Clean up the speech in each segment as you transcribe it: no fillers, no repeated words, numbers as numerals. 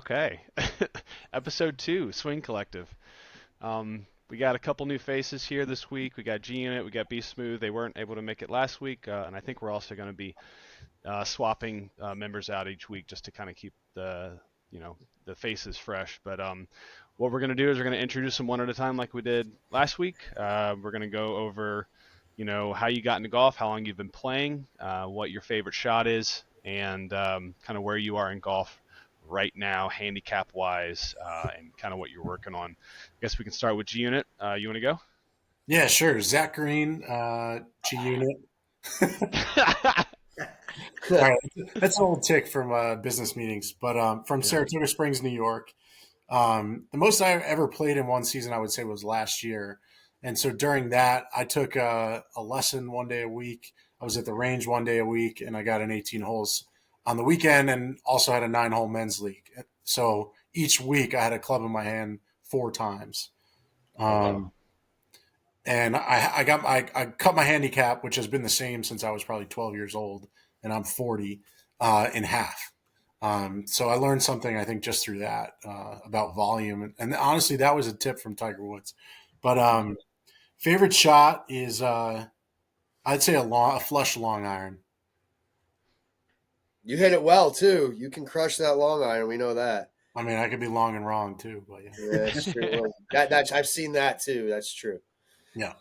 Okay. Episode 2, Swing Collective. We got a couple new faces here this week. We got G Unit, we got Be Smooth. They weren't able to make it last week, and I think we're also going to be swapping members out each week just to kind of keep the faces fresh. But what we're going to do is we're going to introduce them one at a time, like we did last week. We're going to go over, how you got into golf, how long you've been playing, what your favorite shot is, and kind of where you are in golf right now, handicap wise, and kind of what you're working on. I guess we can start with G Unit. You want to go? Yeah, sure. Zach Green, G Unit. All right, that's an old tick from business meetings, but from Yeah. Saratoga Springs, New York. The most I ever played in one season, I would say, was last year. And so during that, I took a lesson one day a week. I was at the range one day a week, and I got an 18 holes on the weekend, and also had a 9-hole men's league. So each week, I had a club in my hand 4 times. Oh wow. Um, and I cut my handicap, which has been the same since I was probably 12 years old, and I'm 40, in half. So I learned something, I think, just through that about volume, and honestly, that was a tip from Tiger Woods. But favorite shot is I'd say a flush long iron. You hit it well too. You can crush that long iron. We know that. I mean, I could be long and wrong too, but yeah, Yeah, that's true. Well, that's I've seen that too. That's true. yeah.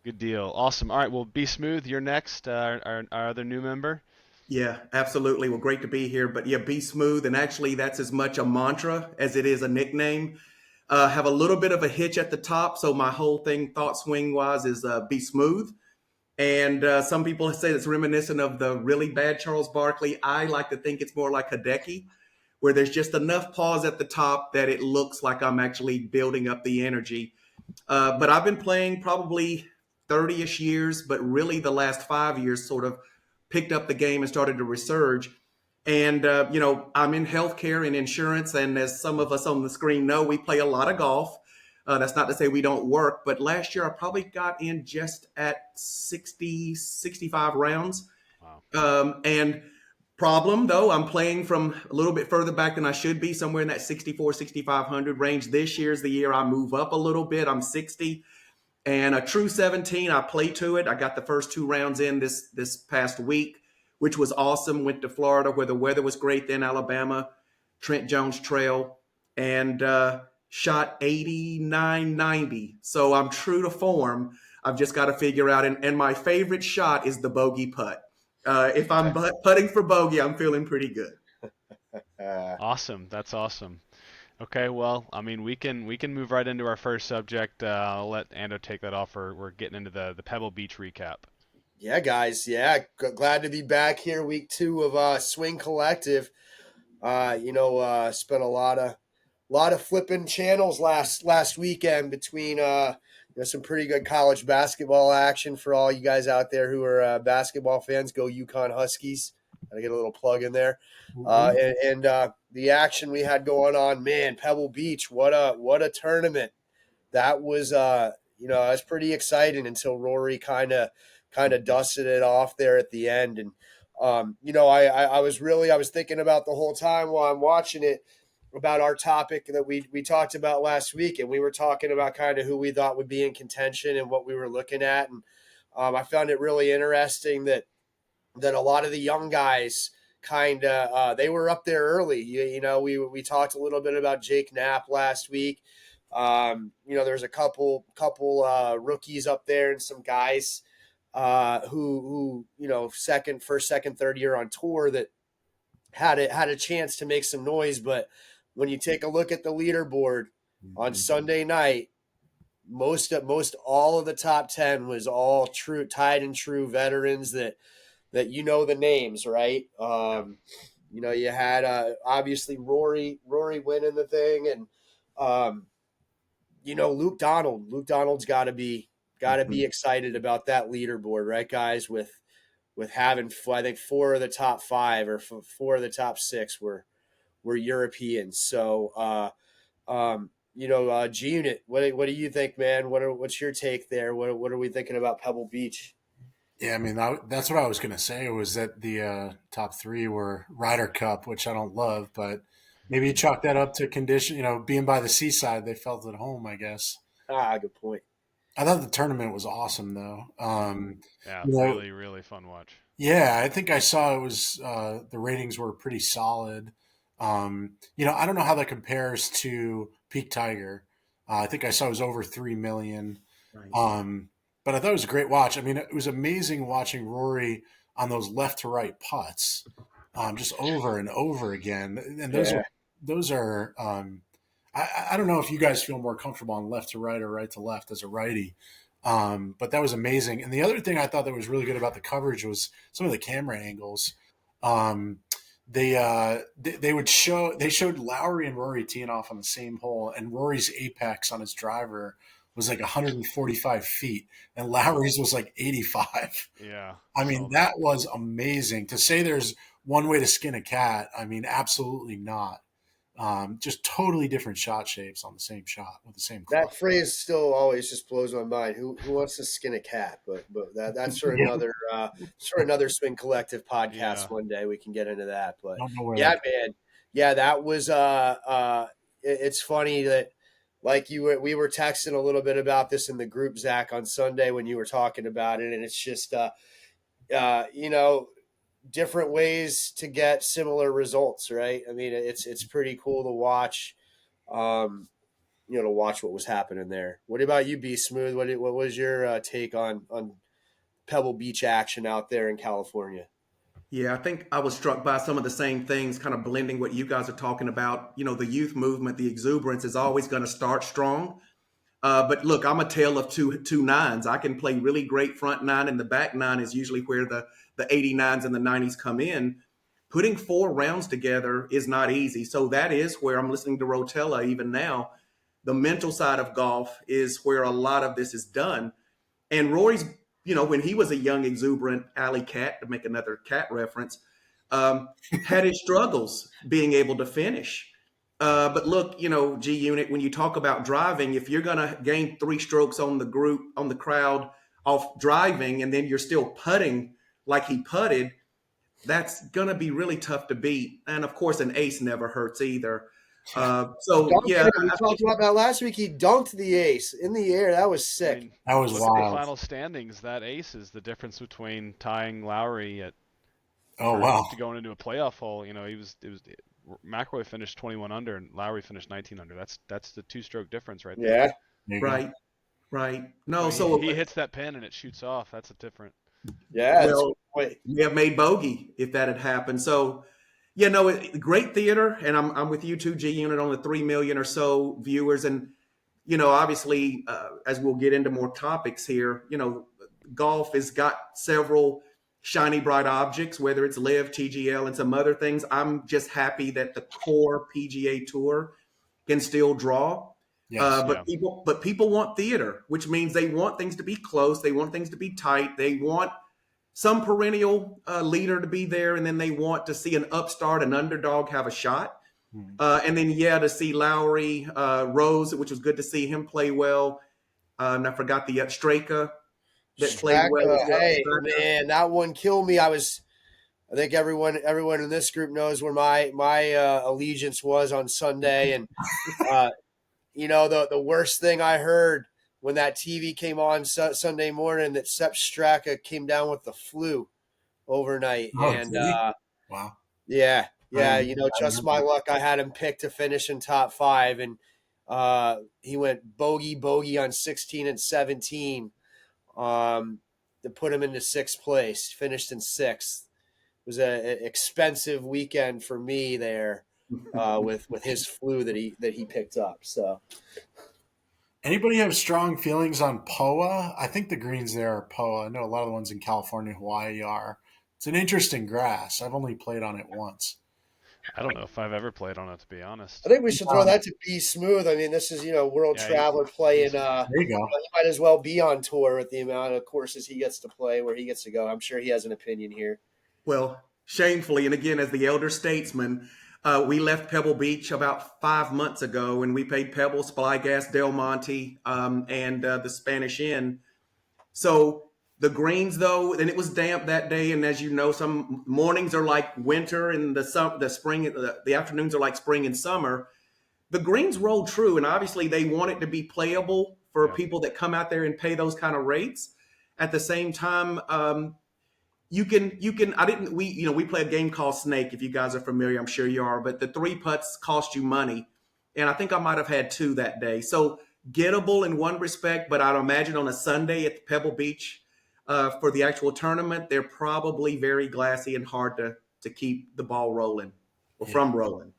Good deal. Awesome. All right. Well, Be Smooth, you're next. Our other new member. Yeah, absolutely. Well, great to be here. But yeah, be smooth. And actually, that's as much a mantra as it is a nickname. Have a little bit of a hitch at the top. So my whole thing, thought swing wise, is be smooth. And some people say it's reminiscent of the really bad Charles Barkley. I like to think it's more like Hideki, where there's just enough pause at the top that it looks like I'm actually building up the energy. But I've been playing probably 30-ish years, but really the last 5 years sort of picked up the game and started to resurge. And, I'm in healthcare and insurance. And as some of us on the screen know, we play a lot of golf. That's not to say we don't work, but last year I probably got in just at 60, 65 rounds. Wow. And problem though, I'm playing from a little bit further back than I should be, somewhere in that 64, 6,500 range. This year's the year I move up a little bit. I'm 60 and a true 17. I play to it. I got the first 2 rounds in this past week, which was awesome. Went to Florida where the weather was great, then Alabama, Trent Jones Trail, and shot 89, 90. So I'm true to form. I've just got to figure out. And my favorite shot is the bogey putt. If I'm putting for bogey, I'm feeling pretty good. Uh, Awesome. That's awesome. Okay. Well, I mean, we can move right into our first subject. I'll let Ando take that off. We're getting into the Pebble Beach recap. yeah, guys. Yeah, glad to be back here. Week 2 of Swing Collective. Spent a lot of flipping channels last weekend between some pretty good college basketball action for all you guys out there who are basketball fans. Go UConn Huskies! Gotta get a little plug in there. And the action we had going on, man, Pebble Beach, what a tournament! That was that was pretty exciting until Rory kind of dusted it off there at the end. And I was thinking about the whole time while I'm watching it about our topic that we talked about last week, and we were talking about kind of who we thought would be in contention and what we were looking at. And I found it really interesting that a lot of the young guys kind of they were up there early. We talked a little bit about Jake Knapp last week. There's a couple rookies up there and some guys who first, second, third year on tour that had a chance to make some noise. But when you take a look at the leaderboard on Sunday night, most all of the top 10 was all true, tied and true veterans that the names, right? Yeah. You had obviously Rory winning the thing, and Luke Donald. Luke Donald's got to be excited about that leaderboard, right, guys? With having, I think, 4 of the top 5 or 4 of the top 6 were Europeans. So, G Unit, what do you think, man? What's your take there? What are we thinking about Pebble Beach? Yeah, I mean that's what I was going to say was that the top 3 were Ryder Cup, which I don't love, but Maybe you chalk that up to condition, being by the seaside, they felt at home, I guess. Good point. I thought the tournament was awesome, though. Yeah, You know, really, really fun watch. yeah, I think I saw it was the ratings were pretty solid. I don't know how that compares to Peak Tiger. I think I saw it was over 3 million. Right. But I thought it was a great watch. I mean, it was amazing watching Rory on those left to right putts, just over and over again. And Yeah. those are. I don't know if you guys feel more comfortable on left to right or right to left as a righty. But that was amazing. And the other thing I thought that was really good about the coverage was some of the camera angles. Um, they showed Lowry and Rory teeing off on the same hole, and Rory's apex on his driver was like 145 feet, and Lowry's was like 85. Yeah, I saw mean, that was amazing. To say there's one way to skin a cat, I mean, absolutely not. Just totally different shot shapes on the same shot with the same club. That phrase still always just blows my mind. Who wants to skin a cat? But that's for another Swing Collective podcast Yeah. one day. We can get into that. But I don't know where yeah, that- man, yeah, that was it's funny that we were texting a little bit about this in the group, Zach, on Sunday when you were talking about it, and it's just different ways to get similar results, right? I mean, it's pretty cool to watch. To watch what was happening there. What about you, B Smooth? What was your take on Pebble Beach action out there in California? Yeah, I think I was struck by some of the same things, kind of blending what you guys are talking about. The youth movement, the exuberance is always going to start strong. But look, I'm a tale of two nines. I can play really great front nine, and the back nine is usually where the 89s and the 90s come in. Putting 4 rounds together is not easy. So that is where I'm listening to Rotella even now. The mental side of golf is where a lot of this is done. And Rory's, when he was a young, exuberant alley cat, to make another cat reference, had his struggles being able to finish. But look, G Unit, when you talk about driving, if you're going to gain 3 strokes on the crowd off driving, and then you're still putting like he putted, that's going to be really tough to beat. And of course, an ace never hurts either. Yeah, we talked about that last week. He dunked the ace in the air. That was sick. I mean, That was look at the wild. final standings. That ace is the difference between tying Lowry Oh wow! to going into a playoff hole. McIlroy finished 21 under and Lowry finished 19 under. That's the 2-stroke difference right there. Yeah, right. No, He hits that pin and it shoots off. That's a different. yeah. Well, we have made bogey if that had happened. So, great theater, and I'm with you too, G Unit, on the 3 million or so viewers, and obviously, as we'll get into more topics here, golf has got several shiny bright objects, whether it's Live, TGL, and some other things. I'm just happy that the core PGA Tour can still draw. Yes. But people want theater, which means they want things to be close, they want things to be tight, they want some perennial leader to be there, and then they want to see an upstart, an underdog have a shot. And then, to see Lowry, Rose, which was good to see him play well. And I forgot the Straka that played well. Hey, man, that one killed me. I think everyone in this group knows where my allegiance was on Sunday. And, the worst thing I heard when that TV came on Sunday morning that Sepp Straka came down with the flu overnight. Oh, and did he? Wow. Yeah, just my luck. I had him picked to finish in top 5, and he went bogey on 16 and 17 to put him into 6th place. Finished in 6th. It was an expensive weekend for me there with his flu that he picked up. So. Anybody have strong feelings on POA? I think the greens there are POA. I know a lot of the ones in California, Hawaii are. It's an interesting grass. I've only played on it once. I don't know if I've ever played on it, to be honest. I think we should throw that to B Smooth. I mean, this is World Traveler playing. There you go. He might as well be on tour with the amount of courses he gets to play, where he gets to go. I'm sure he has an opinion here. Well, shamefully, and again, as the elder statesman, we left Pebble Beach about 5 months ago, and we paid Pebble, Spygas, Del Monte, and the Spanish Inn. So The greens, though, and it was damp that day, and as you know, some mornings are like winter, and the spring, the afternoons are like spring and summer. The greens rolled true, and obviously they want it to be playable for Yeah. people that come out there and pay those kind of rates. At the same time, you can. I didn't. We play a game called Snake. If you guys are familiar, I'm sure you are. But the 3 putts cost you money, and I think I might have had 2 that day. So gettable in one respect, but I'd imagine on a Sunday at the Pebble Beach for the actual tournament, they're probably very glassy and hard to keep the ball rolling or Yeah. from rolling.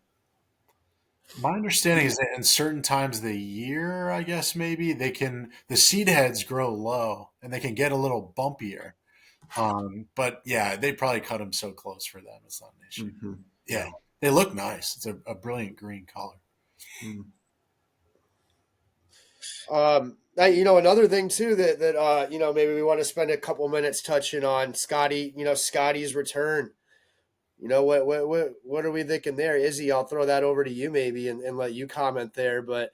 My understanding is that in certain times of the year, I guess maybe the seed heads grow low and they can get a little bumpier. But yeah, they probably cut them so close for them. It's not an issue. Mm-hmm. Yeah, they look nice. It's a brilliant green color. Mm-hmm. Another thing too that maybe we want to spend a couple minutes touching on Scotty. Scotty's return. What are we thinking there, Izzy? I'll throw that over to you maybe and let you comment there. But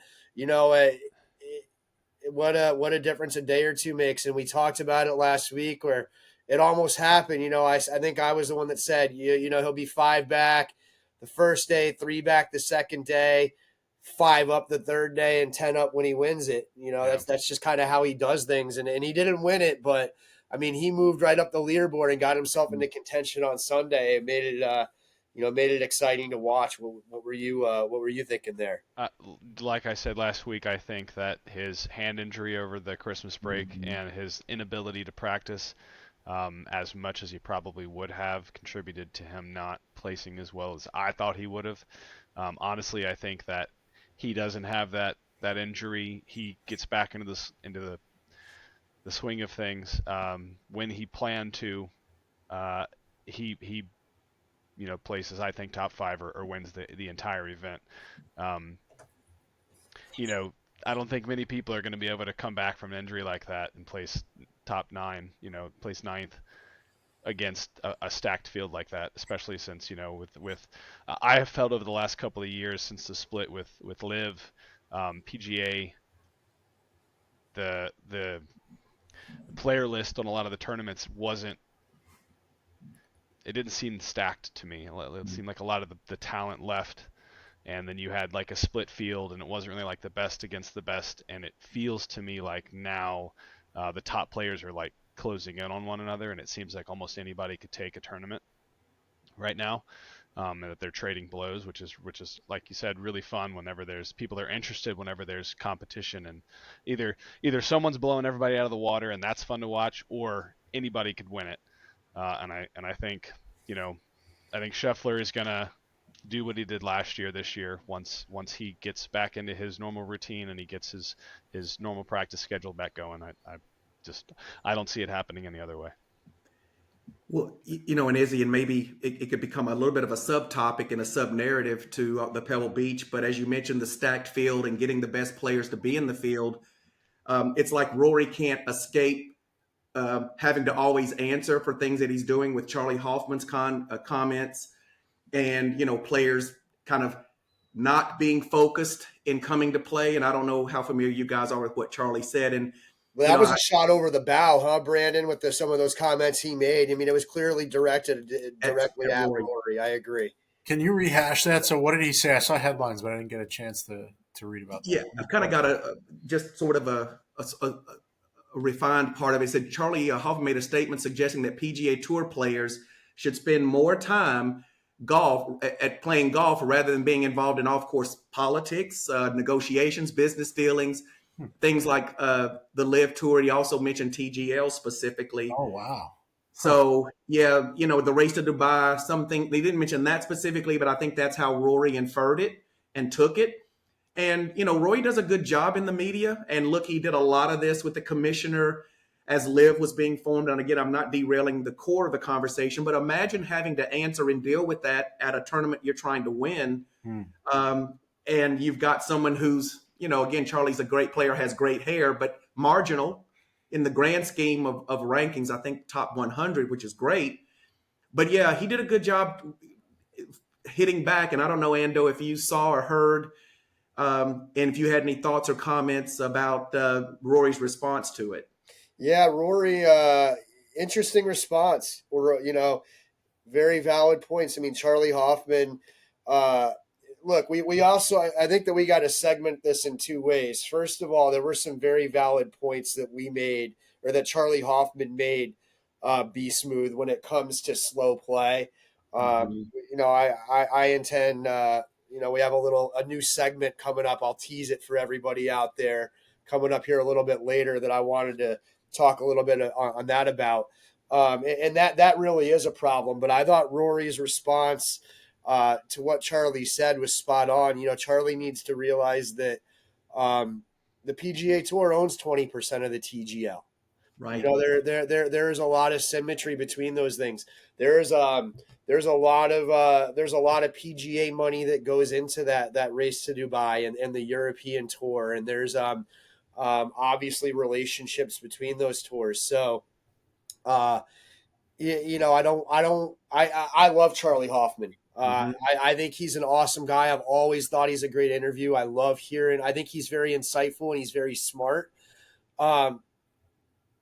what a difference a day or two makes. And we talked about it last week where it almost happened. I think I was the one that said he'll be 5 back the first day, 3 back the second day, 5 up the third day, and 10 up when he wins it. That's just kind of how he does things. And he didn't win it, but I mean, he moved right up the leaderboard and got himself into contention on Sunday. It made it exciting to watch. What were you thinking there? Like I said last week, I think that his hand injury over the Christmas break and his inability to practice as much as he probably would have contributed to him not placing as well as I thought he would have. Honestly, I think that he doesn't have that injury. He gets back into the swing of things when he planned to. He places I think top 5 or wins the entire event. I don't think many people are going to be able to come back from an injury like that and place top 9. Place 9th against a stacked field like that, especially since with I have felt over the last couple of years since the split with Liv, PGA, the player list on a lot of the tournaments it didn't seem stacked to me. It seemed like a lot of the talent left, and then you had like a split field, and it wasn't really like the best against the best. And it feels to me like now the top players are like closing in on one another, and it seems like almost anybody could take a tournament right now. And that they're trading blows, which is like you said, really fun whenever there's people that are interested, whenever there's competition, and either someone's blowing everybody out of the water, and that's fun to watch, or anybody could win it. And I think I think Scheffler is gonna do what he did last year this year once he gets back into his normal routine and he gets his normal practice schedule back going. I don't see it happening any other way. Well, and Izzy, and maybe it could become a little bit of a subtopic and a sub-narrative to the Pebble Beach. But as you mentioned, the stacked field and getting the best players to be in the field, it's like Rory can't escape having to always answer for things that he's doing with Charlie Hoffman's comments and, players kind of not being focused in coming to play. And I don't know how familiar you guys are with what Charlie said. And well, that was a shot over the bow, huh, Brandon, with some of those comments he made. I mean, it was clearly directed directly at Rory. I agree. Can you rehash that? So what did he say? I saw headlines, but I didn't get a chance to read about that. Yeah, I've kind of got just sort of a refined part of it. It said Charlie Hoffman made a statement suggesting that PGA Tour players should spend more time playing golf rather than being involved in off-course politics, negotiations, business dealings, things like the Live Tour. He also mentioned TGL specifically. Oh, wow. So, yeah, the race to Dubai, something, they didn't mention that specifically, but I think that's how Rory inferred it and took it. And, Rory does a good job in the media. And look, he did a lot of this with the commissioner as Liv was being formed. And again, I'm not derailing the core of the conversation, but imagine having to answer and deal with that at a tournament you're trying to win. And you've got someone who's, again, Charlie's a great player, has great hair, but marginal in the grand scheme of rankings. I think top 100, which is great. But yeah, he did a good job hitting back. And I don't know, Ando, if you saw or heard, and if you had any thoughts or comments about Rory's response to it. Yeah, Rory, interesting response. Or very valid points. I mean, Charlie Hoffman. Uh, Look, we also I think that we got to segment this in two ways. First of all, there were some very valid points that we made or that Charlie Hoffman made. Be smooth when it comes to slow play. Mm-hmm. I intend. We have a new segment coming up. I'll tease it for everybody out there coming up here a little bit later that I wanted to talk a little bit on that about. And that really is a problem. But I thought Rory's response to what Charlie said was spot on. Charlie needs to realize that the PGA Tour owns 20% of the TGL. Right. There's a lot of symmetry between those things. There's a lot of PGA money that goes into that race to Dubai and the European Tour, and there's obviously relationships between those tours. So uh, I love Charlie Hoffman. Mm-hmm. I think he's an awesome guy. I've always thought he's a great interview. I love hearing. I think he's very insightful and he's very smart. Um,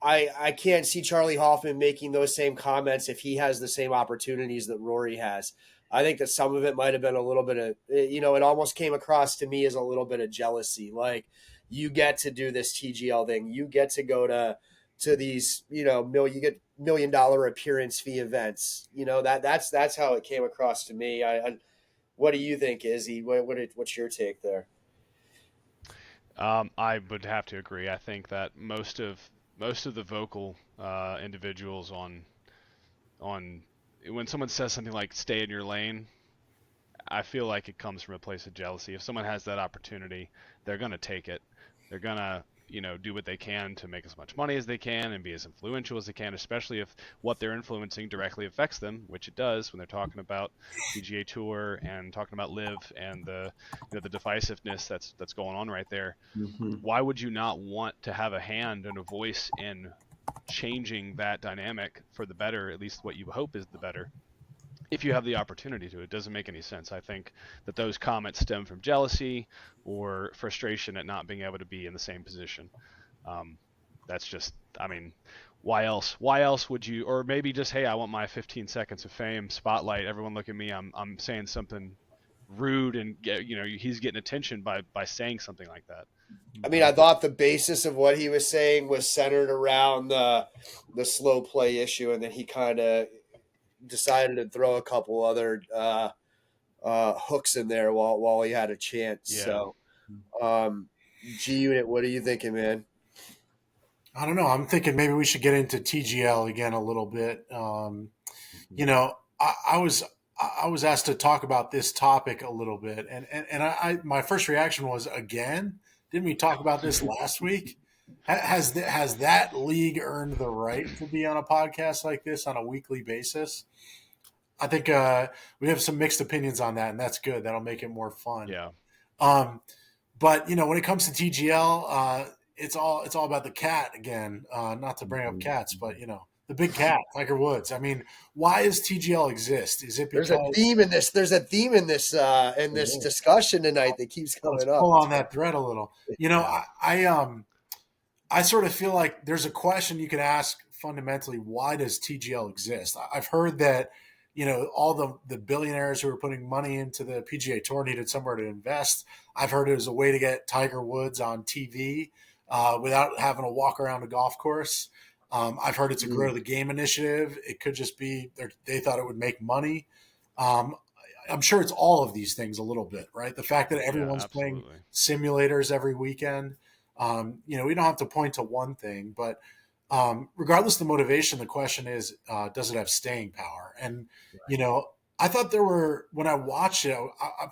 I can't see Charlie Hoffman making those same comments if he has the same opportunities that Rory has. I think that some of it might have been a little bit of, it almost came across to me as a little bit of jealousy. Like, you get to do this TGL thing. You get to go to these, you get $1 million appearance fee events. That's how it came across to me. What do you think, Izzy? What's your take there? I would have to agree. I think that most of the vocal individuals on when someone says something like "stay in your lane," I feel like it comes from a place of jealousy. If someone has that opportunity, they're gonna take it. They're gonna do what they can to make as much money as they can and be as influential as they can, especially if what they're influencing directly affects them, which it does when they're talking about PGA Tour and talking about Live and the divisiveness that's going on right there. Mm-hmm. Why would you not want to have a hand and a voice in changing that dynamic for the better, at least what you hope is the better, if you have the opportunity to? It doesn't make any sense. I think that those comments stem from jealousy or frustration at not being able to be in the same position. Um, that's just, I mean, why else? Why else would you? Or maybe just, hey, I want my 15 seconds of fame, spotlight, everyone look at me. I'm saying something rude, and he's getting attention by saying something like that. I mean, I thought the basis of what he was saying was centered around the slow play issue, and then he kind of decided to throw a couple other hooks in there while he had a chance. Yeah. So, G Unit, what are you thinking, man? I don't know. I'm thinking maybe we should get into TGL again a little bit. I was asked to talk about this topic a little bit, and my first reaction was, again, didn't we talk about this last week? Has that league earned the right to be on a podcast like this on a weekly basis? I think we have some mixed opinions on that, and that's good. That'll make it more fun. Yeah. Um, but when it comes to TGL, it's all about the cat again. Not to bring up cats, but the big cat, Tiger Woods. I mean, why does TGL exist? Is it because There's a theme in this. There's a theme in this discussion tonight that keeps let's coming up. pull on that thread a little? Yeah. I sort of feel like there's a question you could ask fundamentally: why does TGL exist? I've heard that all the billionaires who are putting money into the PGA Tour needed somewhere to invest. I've heard it was a way to get Tiger Woods on TV without having to walk around a golf course. I've heard it's a grow the game initiative. It could just be they thought it would make money. I'm sure it's all of these things a little bit, right? The fact that everyone's playing absolutely. simulators every weekend. We don't have to point to one thing, but regardless of the motivation, the question is, does it have staying power? And, I thought when I watched it,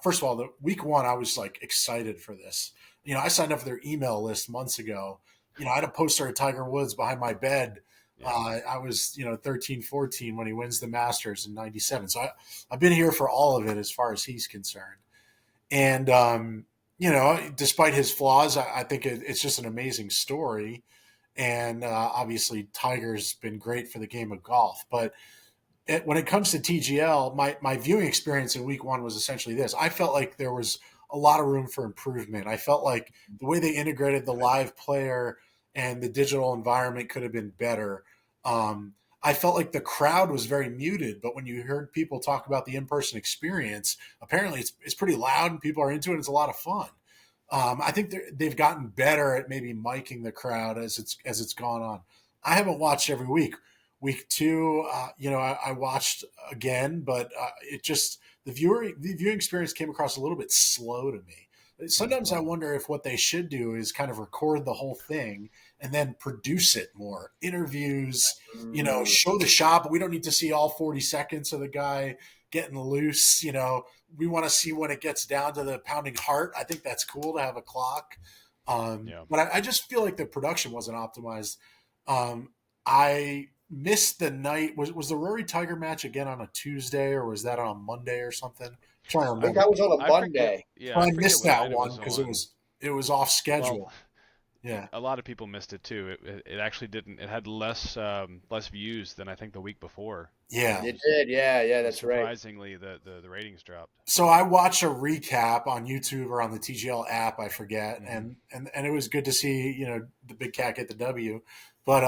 first of all, the week one, I was like excited for this. I signed up for their email list months ago. I had a poster of Tiger Woods behind my bed. Yeah. I was, 13, 14 when he wins the Masters in 97. So I've been here for all of it as far as he's concerned. And, despite his flaws, I think it's just an amazing story. And obviously, Tiger's been great for the game of golf. But when it comes to TGL, my viewing experience in week one was essentially this. I felt like there was a lot of room for improvement. I felt like the way they integrated the live player and the digital environment could have been better. I felt like the crowd was very muted, but when you heard people talk about the in-person experience, apparently it's pretty loud and people are into it. It's a lot of fun. I think they've gotten better at maybe miking the crowd as it's gone on. I haven't watched every week. Week two, I watched again, but it just the viewing experience came across a little bit slow to me. Sometimes I wonder if what they should do is kind of record the whole thing and then produce it more. Interviews, show the shot, but we don't need to see all 40 seconds of the guy getting loose. We want to see when it gets down to the pounding heart. I think that's cool to have a clock. But I just feel like the production wasn't optimized. I missed the night. Was the Rory Tiger match again on a Tuesday, or was that on a Monday or something? I'm trying to I think remember. that was on a I Monday. forget, I I forget missed what that night one because on. it was off schedule. Well, Yeah. a lot of people missed it too. It actually didn't. It had less views than I think the week before. Yeah. It did. Yeah, that's right. Surprisingly, the ratings dropped. So I watched a recap on YouTube or on the TGL app, I forget, and it was good to see, the big cat get the W. But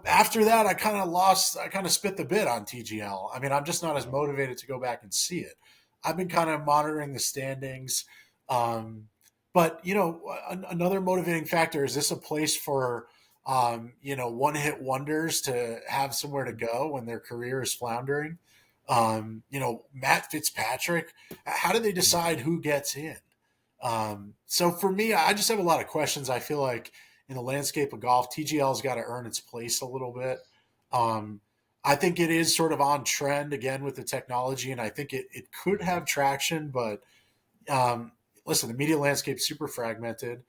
after that I kind of spit the bit on TGL. I mean, I'm just not as motivated to go back and see it. I've been kind of monitoring the standings. But another motivating factor is this a place for one-hit wonders to have somewhere to go when their career is floundering? Matt Fitzpatrick, how do they decide who gets in? So for me, I just have a lot of questions. I feel like in the landscape of golf, TGL's got to earn its place a little bit. I think it is sort of on trend again with the technology, and I think it could have traction, but listen, the media landscape is super fragmented.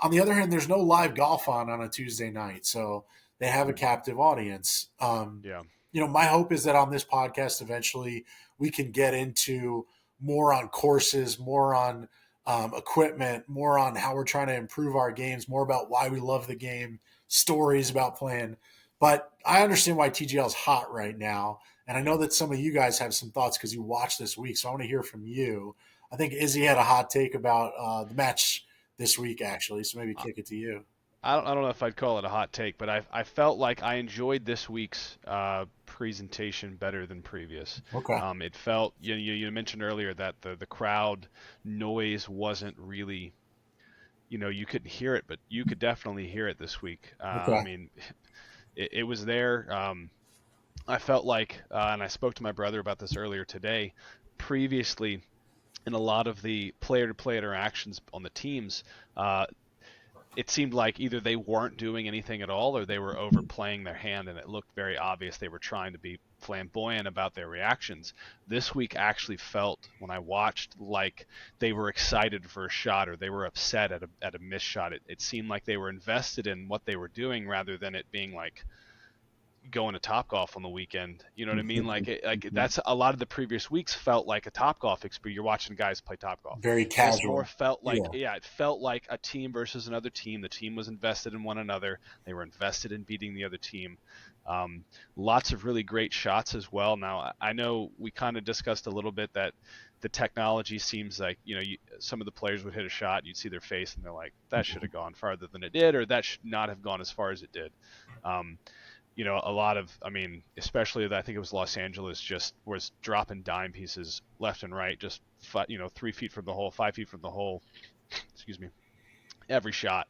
On the other hand, there's no live golf on a Tuesday night, so they have a captive audience. My hope is that on this podcast, eventually we can get into more on courses, more on equipment, more on how we're trying to improve our games, more about why we love the game, stories about playing. But I understand why TGL is hot right now, and I know that some of you guys have some thoughts because you watched this week, so I want to hear from you. I think Izzy had a hot take about the match this week, actually, so maybe kick it to you. I don't know if I'd call it a hot take, but I felt like I enjoyed this week's presentation better than previous. Okay. It felt you mentioned earlier that the crowd noise wasn't really, you couldn't hear it, but you could definitely hear it this week. Okay. I mean, it was there. I felt like, and I spoke to my brother about this earlier today. Previously, in a lot of the player-to-player interactions on the teams, it seemed like either they weren't doing anything at all or they were overplaying their hand, and it looked very obvious they were trying to be flamboyant about their reactions. This week actually felt, when I watched, like they were excited for a shot or they were upset at a missed shot. It seemed like they were invested in what they were doing rather than it being like going to Topgolf on the weekend. You know what I mean? Like that's a lot of the previous weeks felt like a Topgolf experience. You're watching guys play Topgolf. Very casual. This more felt like it felt like a team versus another team. The team was invested in one another. They were invested in beating the other team. Lots of really great shots as well. Now I know we kind of discussed a little bit that the technology seems like some of the players would hit a shot, you'd see their face, and they're like, that should have gone farther than it did, or that should not have gone as far as it did. A lot of, especially I think it was Los Angeles, just was dropping dime pieces left and right, just 3 feet from the hole, 5 feet from the hole, excuse me, every shot.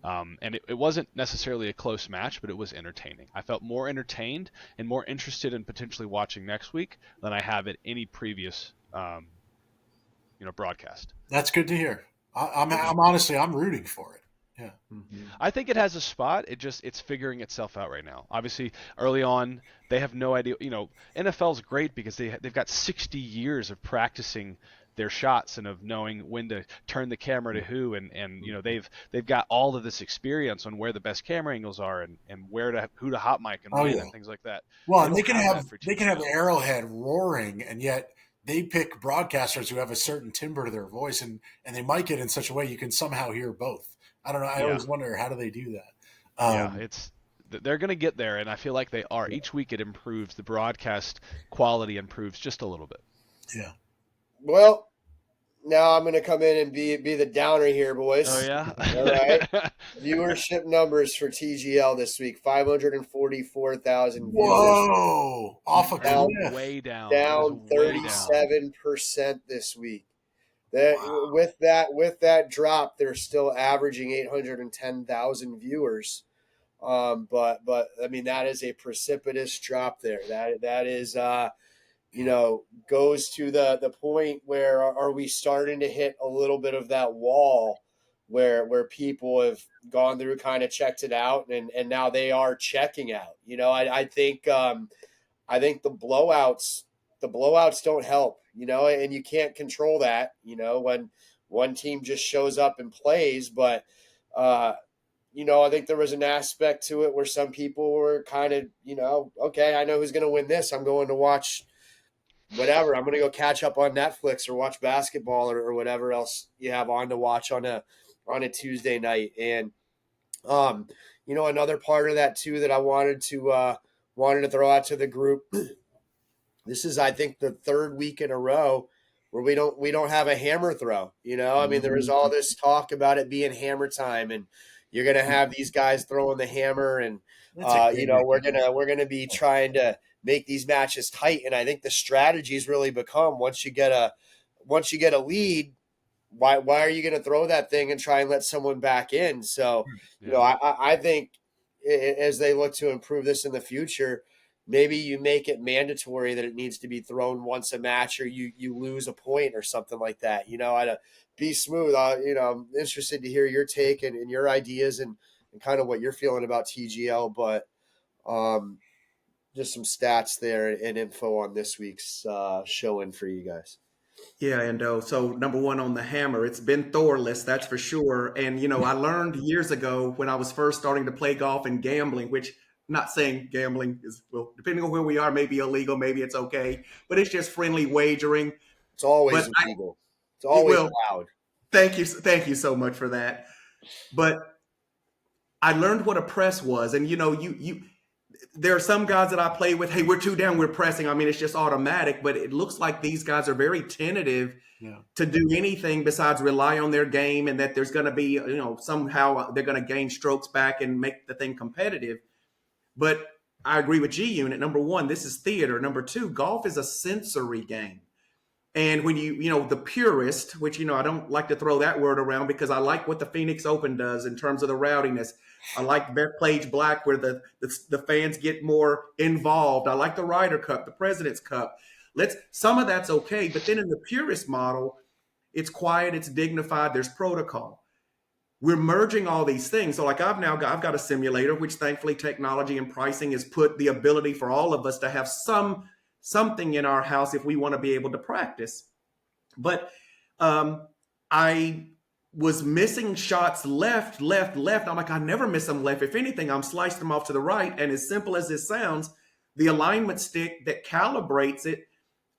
And it wasn't necessarily a close match, but it was entertaining. I felt more entertained and more interested in potentially watching next week than I have at any previous, broadcast. That's good to hear. I'm honestly, I'm rooting for it. Yeah. I think it has a spot. It's figuring itself out right now. Obviously, early on, they have no idea. NFL's great because they've got 60 years of practicing their shots and of knowing when to turn the camera to who, and they've got all of this experience on where the best camera angles are and who to hot mic and when and things like that. Well, and they can have Arrowhead roaring, and yet they pick broadcasters who have a certain timbre to their voice, and they mic it in such a way you can somehow hear both. I don't know. I always wonder, how do they do that? They're going to get there, and I feel like they are. Each week it improves. The broadcast quality improves just a little bit. Yeah. Well, Now I'm going to come in and be the downer here, Oh boys. yeah. All right. Viewership numbers for TGL this week: 544,000 viewers, Whoa! Off a That is down cliff. way down. That is down way down. 37% this week. That Wow. with that drop, they're still averaging 810,000 viewers. But I mean that is a precipitous drop there. That is goes to the point where are we starting to hit a little bit of that wall where people have gone through, kind of checked it out, and now they are checking out. I think the blowouts don't help, and you can't control that, when one team just shows up and plays. But I think there was an aspect to it where some people were kind of, okay, I know who's going to win this. I'm going to watch whatever. I'm going to go catch up on Netflix or watch basketball or whatever else you have on to watch on a Tuesday night. And another part of that too that I wanted to throw out to the group. This is, I think, the third week in a row where we don't have a hammer throw. I mean, there was all this talk about it being hammer time, and you're going to have these guys throwing the hammer, and That's a gimmick. we're gonna be trying to make these matches tight. And I think the strategy's really become, once you get a lead, why are you going to throw that thing and try and let someone back in? So Yeah. I think as they look to improve this in the future, maybe you make it mandatory that it needs to be thrown once a match, or you lose a point or something like that. I'd be smooth. I'm interested to hear your take and your ideas and kind of what you're feeling about TGL, but just some stats there and info on this week's showing for you guys. Yeah, and so number one on the hammer, it's been Thorless, that's for sure. And I learned years ago when I was first starting to play golf and gambling, which I'm not saying gambling is, well, depending on where we are, maybe illegal, maybe it's okay, but it's just friendly wagering. It's always But legal. It's always well, allowed. thank you so much for that. But I learned what a press was, and you there are some guys that I play with. Hey, we're two down, we're pressing. I mean, it's just automatic. But it looks like these guys are very tentative Yeah. to do anything besides rely on their game, and that there's going to be, somehow they're going to gain strokes back and make the thing competitive. But I agree with G Unit. Number one, this is theater. Number two, golf is a sensory game. And when the purist, which, I don't like to throw that word around because I like what the Phoenix Open does in terms of the rowdiness. I like Bethpage Black where the fans get more involved. I like the Ryder Cup, the President's Cup. Some of that's okay. But then in the purist model, it's quiet, it's dignified, there's protocol. We're merging all these things. So like I've got a simulator, which thankfully technology and pricing has put the ability for all of us to have something in our house if we want to be able to practice. But I was missing shots left. I'm like, I never miss them left. If anything, I'm slicing them off to the right. And as simple as this sounds, the alignment stick that calibrates it,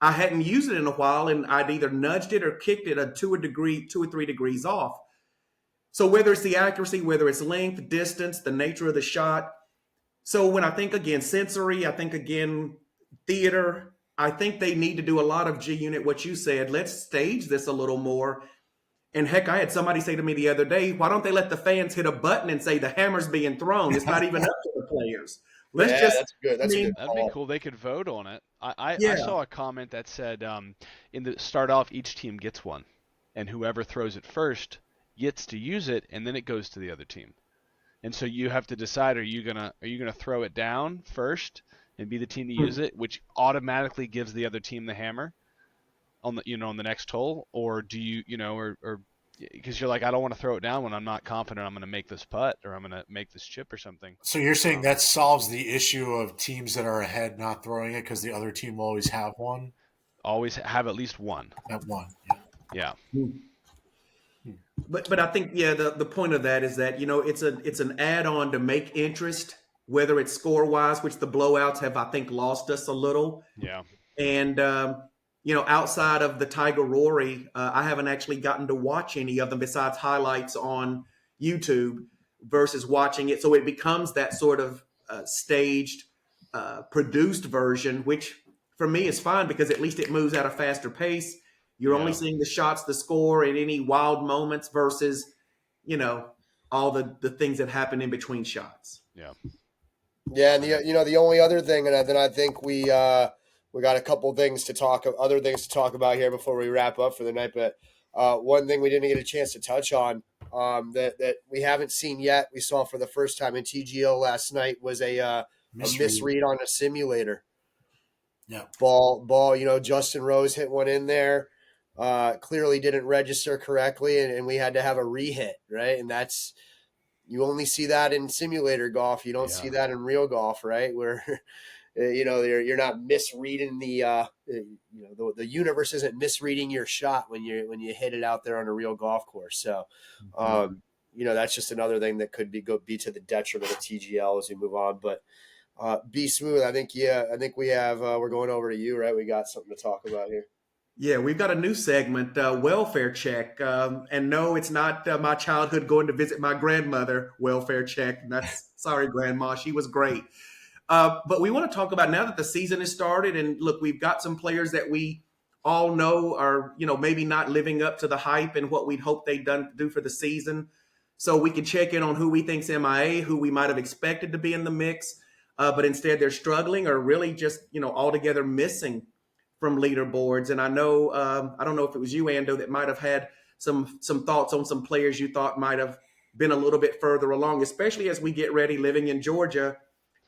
I hadn't used it in a while, and I'd either nudged it or kicked it 2 or 3 degrees off. So whether it's the accuracy, whether it's length, distance, the nature of the shot. So when I think again sensory, I think again theater, I think they need to do a lot of G Unit, what you said. Let's stage this a little more. And heck, I had somebody say to me the other day, why don't they let the fans hit a button and say the hammer's being thrown? It's not even up to the players. That's good. That's a good That'd be cool. They could vote on it. I Yeah. saw a comment that said, in the start off, each team gets one, and whoever throws it first gets to use it, and then it goes to the other team. And so you have to decide: are you gonna throw it down first and be the team to use it, which automatically gives the other team the hammer on the next hole, or do you or because you're like, I don't want to throw it down when I'm not confident I'm going to make this putt or I'm going to make this chip or something. So you're saying that solves the issue of teams that are ahead not throwing it because the other team will always have one? Always have at least one. At one. Yeah. But I think the point of that is that it's an add-on to make interest, whether it's score-wise, which the blowouts have, I think, lost us a little. Yeah. And outside of the Tiger Rory, I haven't actually gotten to watch any of them besides highlights on YouTube versus watching it. So it becomes that sort of staged, produced version, which for me is fine because at least it moves at a faster pace. You're only Yeah. seeing the shots, the score, and any wild moments versus, you know, all the things that happen in between shots. Yeah. Yeah, and Right. the only other thing, and then I think we got a couple things to talk other things to talk about here before we wrap up for the night. But one thing we didn't get a chance to touch on that we haven't seen yet, we saw for the first time in TGO last night was a Misread. misread on a simulator. Yeah. Ball. Justin Rose hit one in there. Clearly didn't register correctly, and we had to have a rehit, right? And that's you only see that in simulator golf. You don't see Yeah. that in real golf, right? Where you're not misreading the universe isn't misreading your shot when you hit it out there on a real golf course. So, Mhm. that's just another thing that could be to the detriment of TGL as we move on. But be smooth. I think we have we're going over to you, right? We got something to talk about here. Yeah, we've got a new segment, welfare check. And no, it's not my childhood going to visit my grandmother, welfare check. And that's sorry, grandma. She was great. But we want to talk about now that the season has started, and look, we've got some players that we all know are, maybe not living up to the hype and what we'd hope they'd do for the season. So we can check in on who we think's MIA, who we might have expected to be in the mix, but instead they're struggling or really just, altogether missing from leaderboards. And I know, I don't know if it was you, Ando, that might have had some thoughts on some players you thought might have been a little bit further along, especially as we get ready living in Georgia.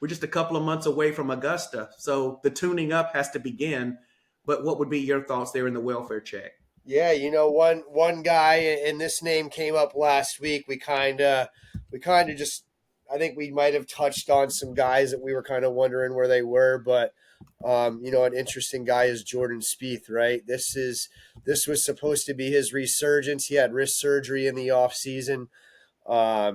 We're just a couple of months away from Augusta, so the tuning up has to begin. But what would be your thoughts there in the welfare check? Yeah, one guy, and this name came up last week. We kind of just, I think we might have touched on some guys that we were kind of wondering where they were, but an interesting guy is Jordan Spieth, right? This was supposed to be his resurgence. He had wrist surgery in the off season. I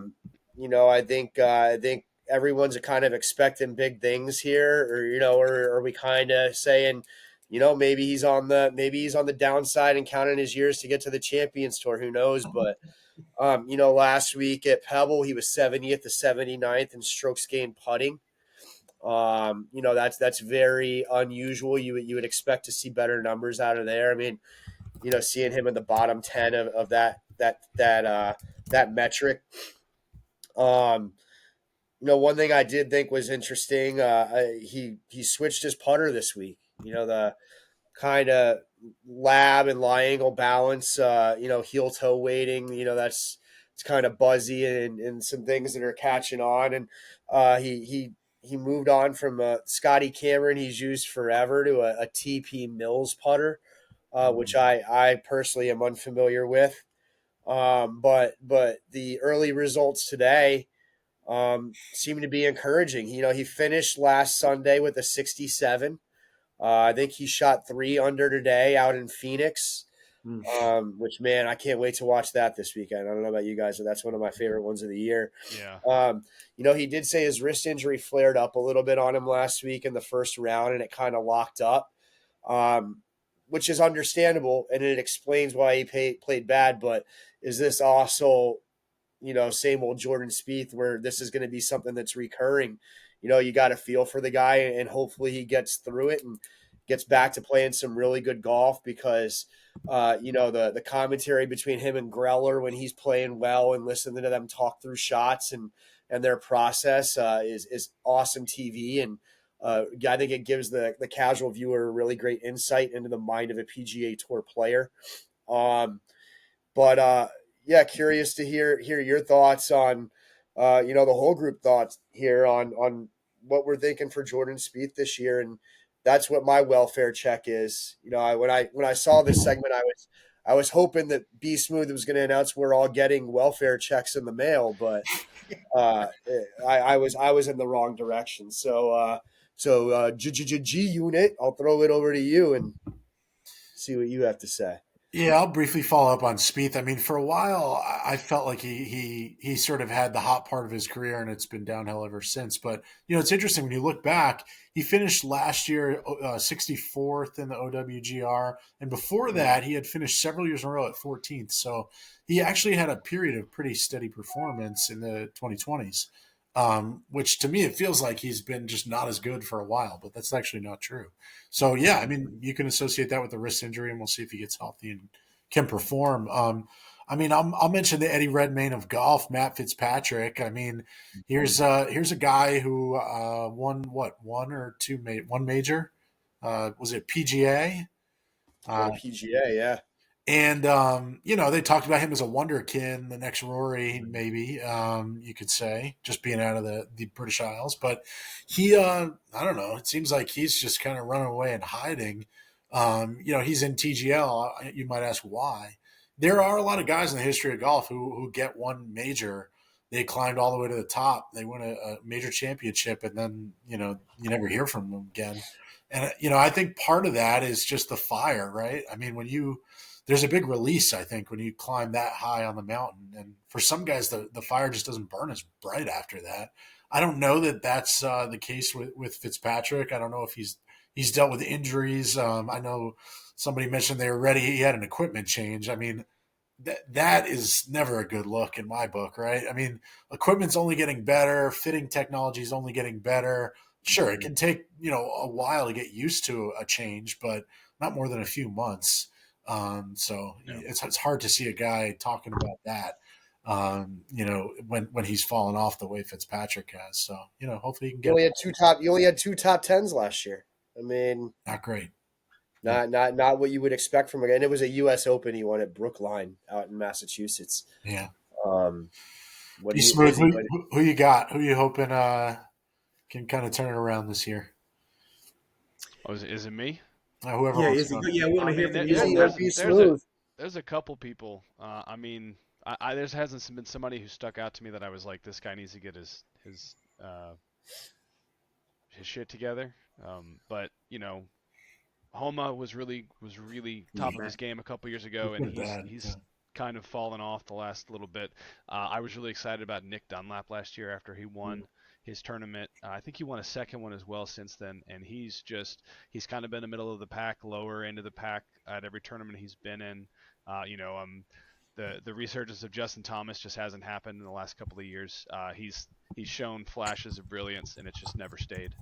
think everyone's kind of expecting big things here, or are we kind of saying, maybe he's on the downside and counting his years to get to the Champions Tour. Who knows? But last week at Pebble, he was 70th to 79th in strokes gained putting. That's very unusual. You would expect to see better numbers out of there. I mean, seeing him in the bottom 10 of that metric. Um, one thing I did think was interesting. He switched his putter this week. The kind of lab and lie angle balance. Heel toe weighting. That's it's kind of buzzy and some things that are catching on. And he moved on from Scotty Cameron he's used forever to a TP Mills putter, which I personally am unfamiliar with. But the early results today seem to be encouraging. He finished last Sunday with a 67. I think he shot 3 under today out in Phoenix. Mm. Which, man, I can't wait to watch that this weekend. I don't know about you guys, but that's one of my favorite ones of the year. Yeah. He did say his wrist injury flared up a little bit on him last week in the first round, and it kind of locked up, which is understandable, and it explains why he played bad. But is this also, same old Jordan Spieth, where this is going to be something that's recurring? You got to feel for the guy, and hopefully he gets through it and gets back to playing some really good golf because, the commentary between him and Greller when he's playing well and listening to them talk through shots and their process is awesome TV. And I think it gives the casual viewer a really great insight into the mind of a PGA Tour player. But yeah, curious to hear your thoughts on, the whole group thoughts here on what we're thinking for Jordan Spieth this year, and that's what my welfare check is. When I saw this segment, I was hoping that B Smooth was going to announce we're all getting welfare checks in the mail, but I was in the wrong direction. So G unit, I'll throw it over to you and see what you have to say. Yeah, I'll briefly follow up on Spieth. I mean, for a while, I felt like he sort of had the hot part of his career, and it's been downhill ever since. But it's interesting when you look back. He finished last year 64th in the OWGR, and before that, he had finished several years in a row at 14th. So he actually had a period of pretty steady performance in the 2020s. which to me it feels like he's been just not as good for a while, but that's actually not true. So yeah, I mean you can associate that with the wrist injury, and we'll see if he gets healthy and can perform. I mean, I'll mention the Eddie Redmayne of golf, Matt Fitzpatrick. I mean, here's a guy who won what one major, was it PGA? Well, PGA, yeah. And they talked about him as a wonderkin, the next Rory, maybe you could say, just being out of the British Isles. But he, I don't know. It seems like he's just kind of running away and hiding. He's in TGL. You might ask why. There are a lot of guys in the history of golf who get one major. They climbed all the way to the top. They win a major championship, and then you never hear from them again. And I think part of that is just the fire, right? I mean, there's a big release, I think, when you climb that high on the mountain. And for some guys, the fire just doesn't burn as bright after that. I don't know that that's the case with Fitzpatrick. I don't know if he's dealt with injuries. I know somebody mentioned he had an equipment change. I mean, that is never a good look in my book, right? I mean, equipment's only getting better, fitting technology is only getting better. Sure, it can take a while to get used to a change, but not more than a few months. It's hard to see a guy talking about that, when he's fallen off the way Fitzpatrick has. So hopefully he can You only had two top tens last year. I mean, not great. Not what you would expect from a guy. And it was a U.S. Open he won at Brookline out in Massachusetts. Yeah. What Be smooth. Who you got? Who you hoping can kind of turn it around this year? Oh, is it me? Whoever wants to. Yeah, we want to hear from you. There's a couple people. I mean, there hasn't been somebody who stuck out to me that I was like, this guy needs to get his shit together. But Homa was really top of his game a couple years ago, and he's kind of fallen off the last little bit. I was really excited about Nick Dunlap last year after he won his tournament. I think he won a second one as well since then, and he's kind of been in the middle of the pack, lower end of the pack at every tournament he's been in. The resurgence of Justin Thomas just hasn't happened in the last couple of years. He's shown flashes of brilliance, and it's just never stayed.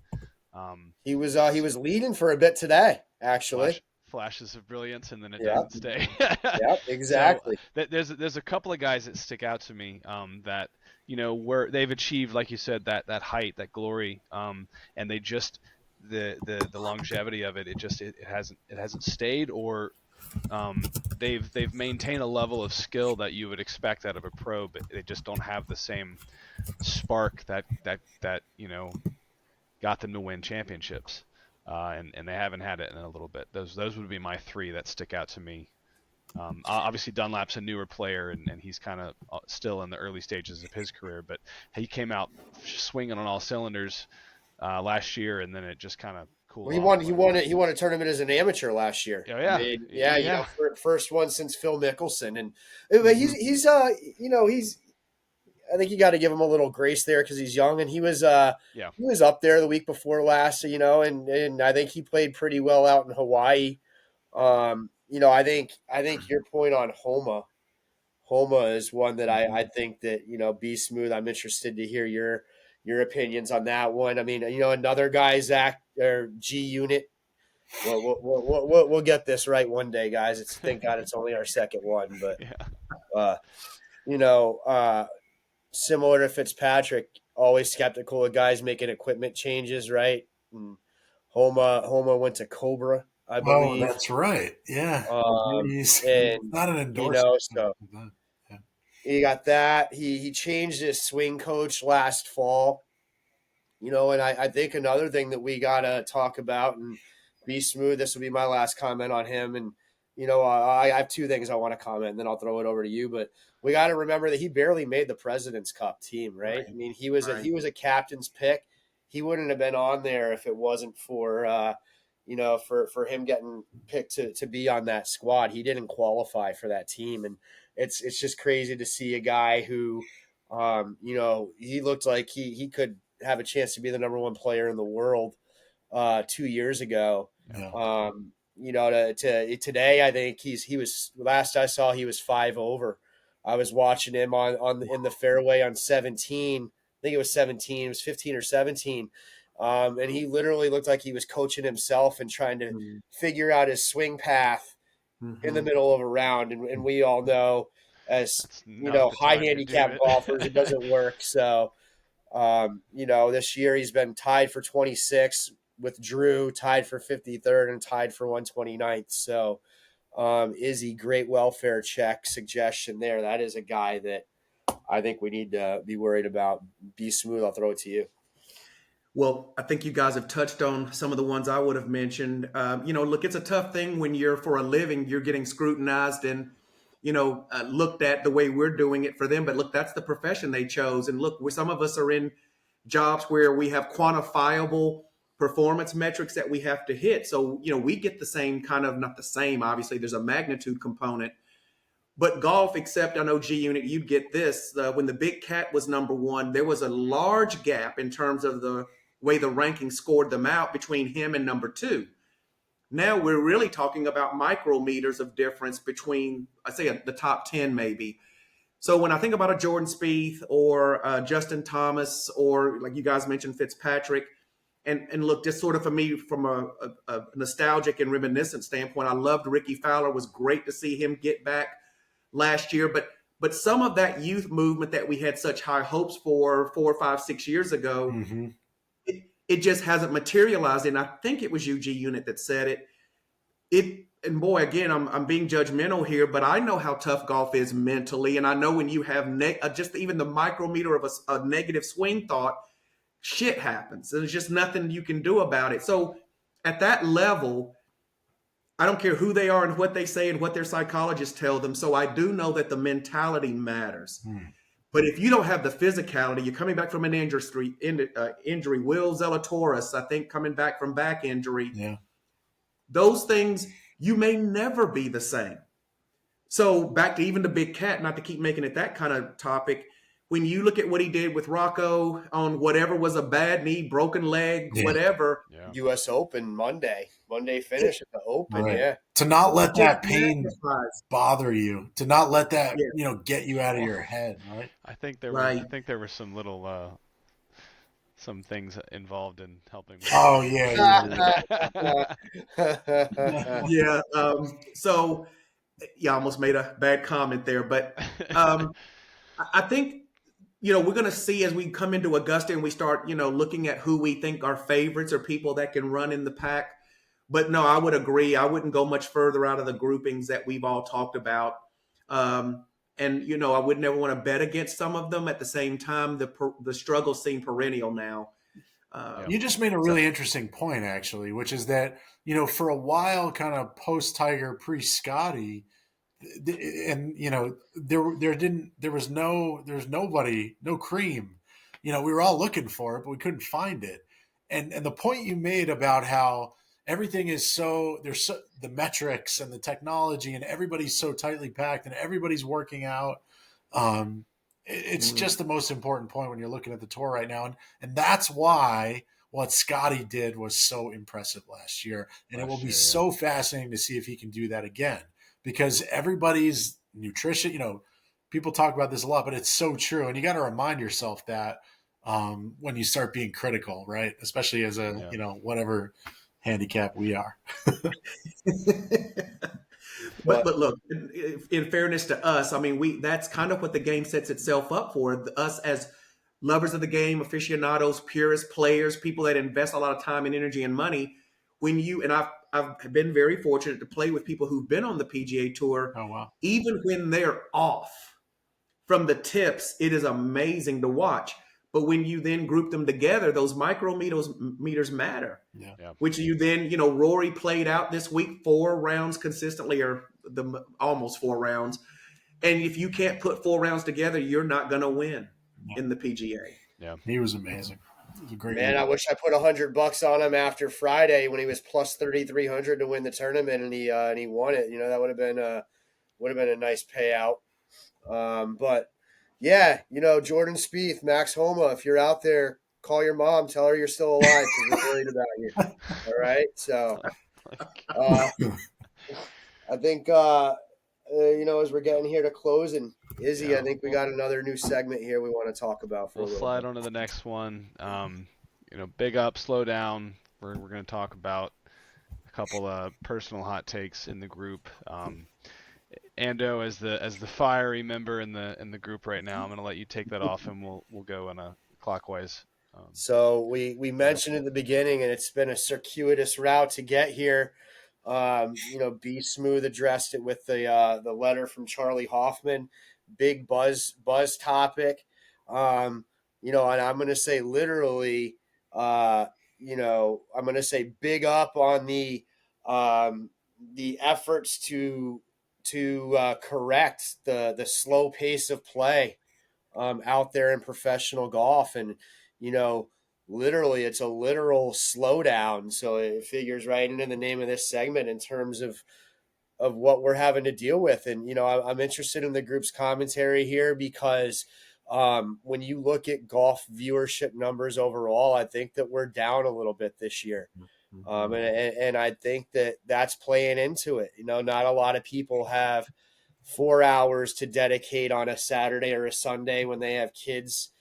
He was leading for a bit today, actually. Flashes of brilliance, and then it doesn't stay. Yep, exactly. So, there's a couple of guys that stick out to me that where they've achieved, like you said, that height, that glory, and they just the longevity of it. It hasn't stayed, or they've maintained a level of skill that you would expect out of a pro, but they just don't have the same spark that got them to win championships, and they haven't had it in a little bit. Those would be my three that stick out to me. Obviously Dunlap's a newer player, and he's kind of still in the early stages of his career, but he came out swinging on all cylinders last year, and then it just kind of cooled off. He won a tournament as an amateur last year. Oh yeah. I mean, first one since Phil Mickelson, and he's I think you got to give him a little grace there because he's young, and he was up there the week before last, and I think he played pretty well out in Hawaii. I think your point on Homa is one that I think that Be Smooth. I'm interested to hear your opinions on that one. I mean, another guy, Zach or G Unit. We'll get this right one day, guys. Thank God it's only our second one, but similar to Fitzpatrick, always skeptical of guys making equipment changes, right? And Homa went to Cobra, I believe. Oh, that's right. Yeah. He's not an endorsement. He got that. He changed his swing coach last fall. And I think another thing that we got to talk about, and Be Smooth, this will be my last comment on him. And, I have two things I want to comment, and then I'll throw it over to you. But we got to remember that he barely made the President's Cup team, right? I mean, he was a captain's pick. He wouldn't have been on there if it wasn't for for him getting picked to be on that squad. He didn't qualify for that team, and it's just crazy to see a guy who, he looked like he could have a chance to be the number one player in the world 2 years ago. Yeah. Today, I think he was, last I saw, he was 5 over. I was watching him in the fairway on 17 think it was 17, it was 15 or 17. And he literally looked like he was coaching himself and trying to figure out his swing path in the middle of a round. And we all know, as That's you not know, the high time to do handicap it. golfers, it doesn't work. So, you know, this year he's been tied for 26 with Drew, tied for 53rd, and tied for 129th. So, Izzy, great welfare check suggestion there. That is a guy that I think we need to be worried about. Be smooth. I'll throw it to you. Well, I think you guys have touched on some of the ones I would have mentioned. You know, look, it's a tough thing when you're for a living, you're getting scrutinized and, you know, looked at the way we're doing it for them. But look, that's the profession they chose. And look, some of us are in jobs where we have quantifiable performance metrics that we have to hit. So, you know, we get the same kind of, not the same, obviously, there's a magnitude component. But golf, except I know G Unit, you'd get this. When the Big Cat was number one, there was a large gap in terms of the way the ranking scored them out between him and number two. Now we're really talking about micrometers of difference between, I say, the top 10 maybe. So when I think about a Jordan Spieth or Justin Thomas, or like you guys mentioned, Fitzpatrick, and look, just sort of for me, from a nostalgic and reminiscent standpoint, I loved Ricky Fowler. It was great to see him get back last year, but some of that youth movement that we had such high hopes for 4, 5, 6 years ago, it just hasn't materialized. And I think it was UG Unit that said it. And boy, again, I'm being judgmental here, but I know how tough golf is mentally, and I know when you have just even the micrometer of a negative swing thought, shit happens. There's just nothing you can do about it. So at that level, I don't care who they are and what they say and what their psychologists tell them. So I do know that the mentality matters. But if you don't have the physicality, you're coming back from an injury. Will Zalatoris, I think, coming back from back injury. Yeah. Those things, you may never be the same. So back to even the Big Cat, not to keep making it that kind of topic. When you look at what he did with Rocco on whatever was a bad knee, broken leg, whatever. Yeah. U.S. Open Monday finish at the Open. Right. Yeah. To not let that pain magnifies. bother you, to not let that, Yeah. you know, get you out of your head, right? I think there were some little some things involved in helping. Oh, yeah. Yeah. So, yeah, I almost made a bad comment there, but I think, you know, we're going to see as we come into Augusta and we start, you know, looking at who we think are favorites or people that can run in the pack. But no, I would agree. I wouldn't go much further out of the groupings that we've all talked about. And, you know, I would never want to bet against some of them. At the same time, the struggles seem perennial now. You just made a really interesting point, actually, which is that, you know, for a while, kind of post Tiger, pre Scotty, and you know, there was nobody, no cream. You know, we were all looking for it, but we couldn't find it. And the point you made about how everything is the metrics and the technology, and everybody's so tightly packed, and everybody's working out. It's just the most important point when you're looking at the tour right now, and that's why what Scotty did was so impressive last year, and it will be so fascinating to see if he can do that again, because everybody's nutrition, you know, people talk about this a lot, but it's so true, and you got to remind yourself that when you start being critical, right? Especially as a you know, whatever handicap we are. But look, in fairness to us, I mean, that's kind of what the game sets itself up for. Us as lovers of the game, aficionados, purists, players, people that invest a lot of time and energy and money. I've been very fortunate to play with people who've been on the PGA Tour. Oh, wow. Even when they're off from the tips, it is amazing to watch. But when you then group them together, those micrometers matter. Yeah. Which you then, you know, Rory played out this week 4 rounds consistently, or almost 4 rounds. And if you can't put 4 rounds together, you're not going to win in the PGA. Yeah, he was amazing. It was a great Man, I wish I put $100 on him after Friday when he was plus 3,300 to win the tournament, and he won it. You know, that would have been a nice payout. But yeah, you know, Jordan Spieth, Max Homa, if you're out there, call your mom, tell her you're still alive because we're worried about you. All right, so I think you know, as we're getting here to closing Izzy, I Yeah, think we got another new segment here we want to talk about for a we'll little slide bit. on to the next one. Big up, slow down. We're going to talk about a couple of personal hot takes in the group. Ando, as the fiery member in the group right now, I'm going to let you take that off, and we'll go in a clockwise. So we Order. mentioned at the beginning, and it's been a circuitous route to get here. Be Smooth addressed it with the letter from Charlie Hoffman, big buzz topic. And I'm going to say literally, I'm going to say big up on the efforts to correct the slow pace of play out there in professional golf. And, you know, literally it's a literal slowdown. So it figures right into the name of this segment in terms of what we're having to deal with. And, I'm interested in the group's commentary here because when you look at golf viewership numbers overall, I think that we're down a little bit this year. And I think that that's playing into it. Not a lot of people have 4 hours to dedicate on a Saturday or a Sunday when they have kids,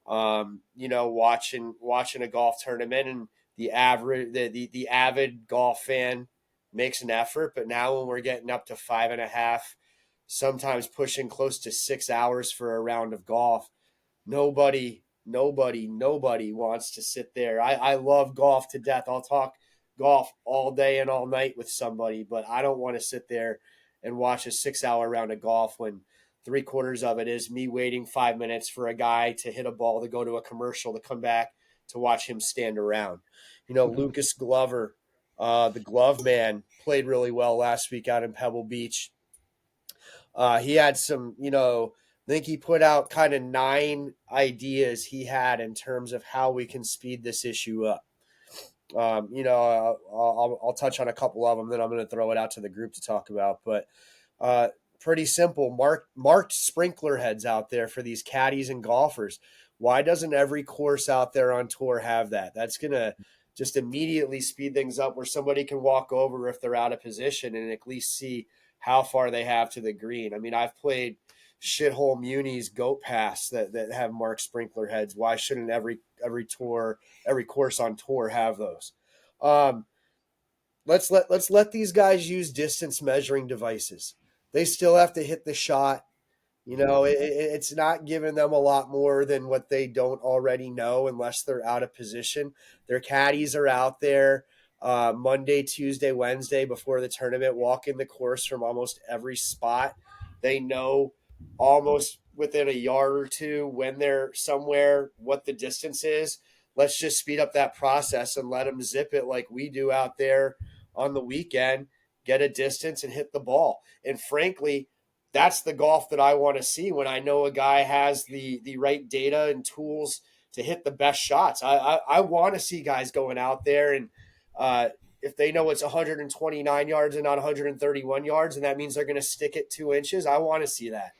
watching a golf tournament. And the avid golf fan makes an effort. But now when we're getting up to 5.5, sometimes pushing close to 6 hours for a round of golf, nobody wants to sit there. I love golf to death. I'll talk golf all day and all night with somebody, but I don't want to sit there and watch a 6 hour round of golf when 3/4 of it is me waiting 5 minutes for a guy to hit a ball to go to a commercial to come back to watch him stand around. Lucas Glover, the glove man, played really well last week out in Pebble Beach. He had some, I think he put out kind of 9 ideas he had in terms of how we can speed this issue up. I'll touch on a couple of them, then I'm going to throw it out to the group to talk about. But pretty simple. Marked sprinkler heads out there for these caddies and golfers. Why doesn't every course out there on tour have that? That's going to just immediately speed things up where somebody can walk over if they're out of position and at least see how far they have to the green. I mean, I've played shithole munis goat pass that have marked sprinkler heads. Why shouldn't every course on tour have those? Let's let these guys use distance measuring devices. They still have to hit the shot. It's not giving them a lot more than what they don't already know unless they're out of position. Their caddies are out there Monday, Tuesday, Wednesday before the tournament, walking the course from almost every spot. They know almost within a yard or two when they're somewhere what the distance is. Let's just speed up that process and let them zip it like we do out there on the weekend, get a distance and hit the ball. And frankly, that's the golf that I want to see when I know a guy has the right data and tools to hit the best shots. I want to see guys going out there and if they know it's 129 yards and not 131 yards, and that means they're going to stick it 2 inches, I want to see that.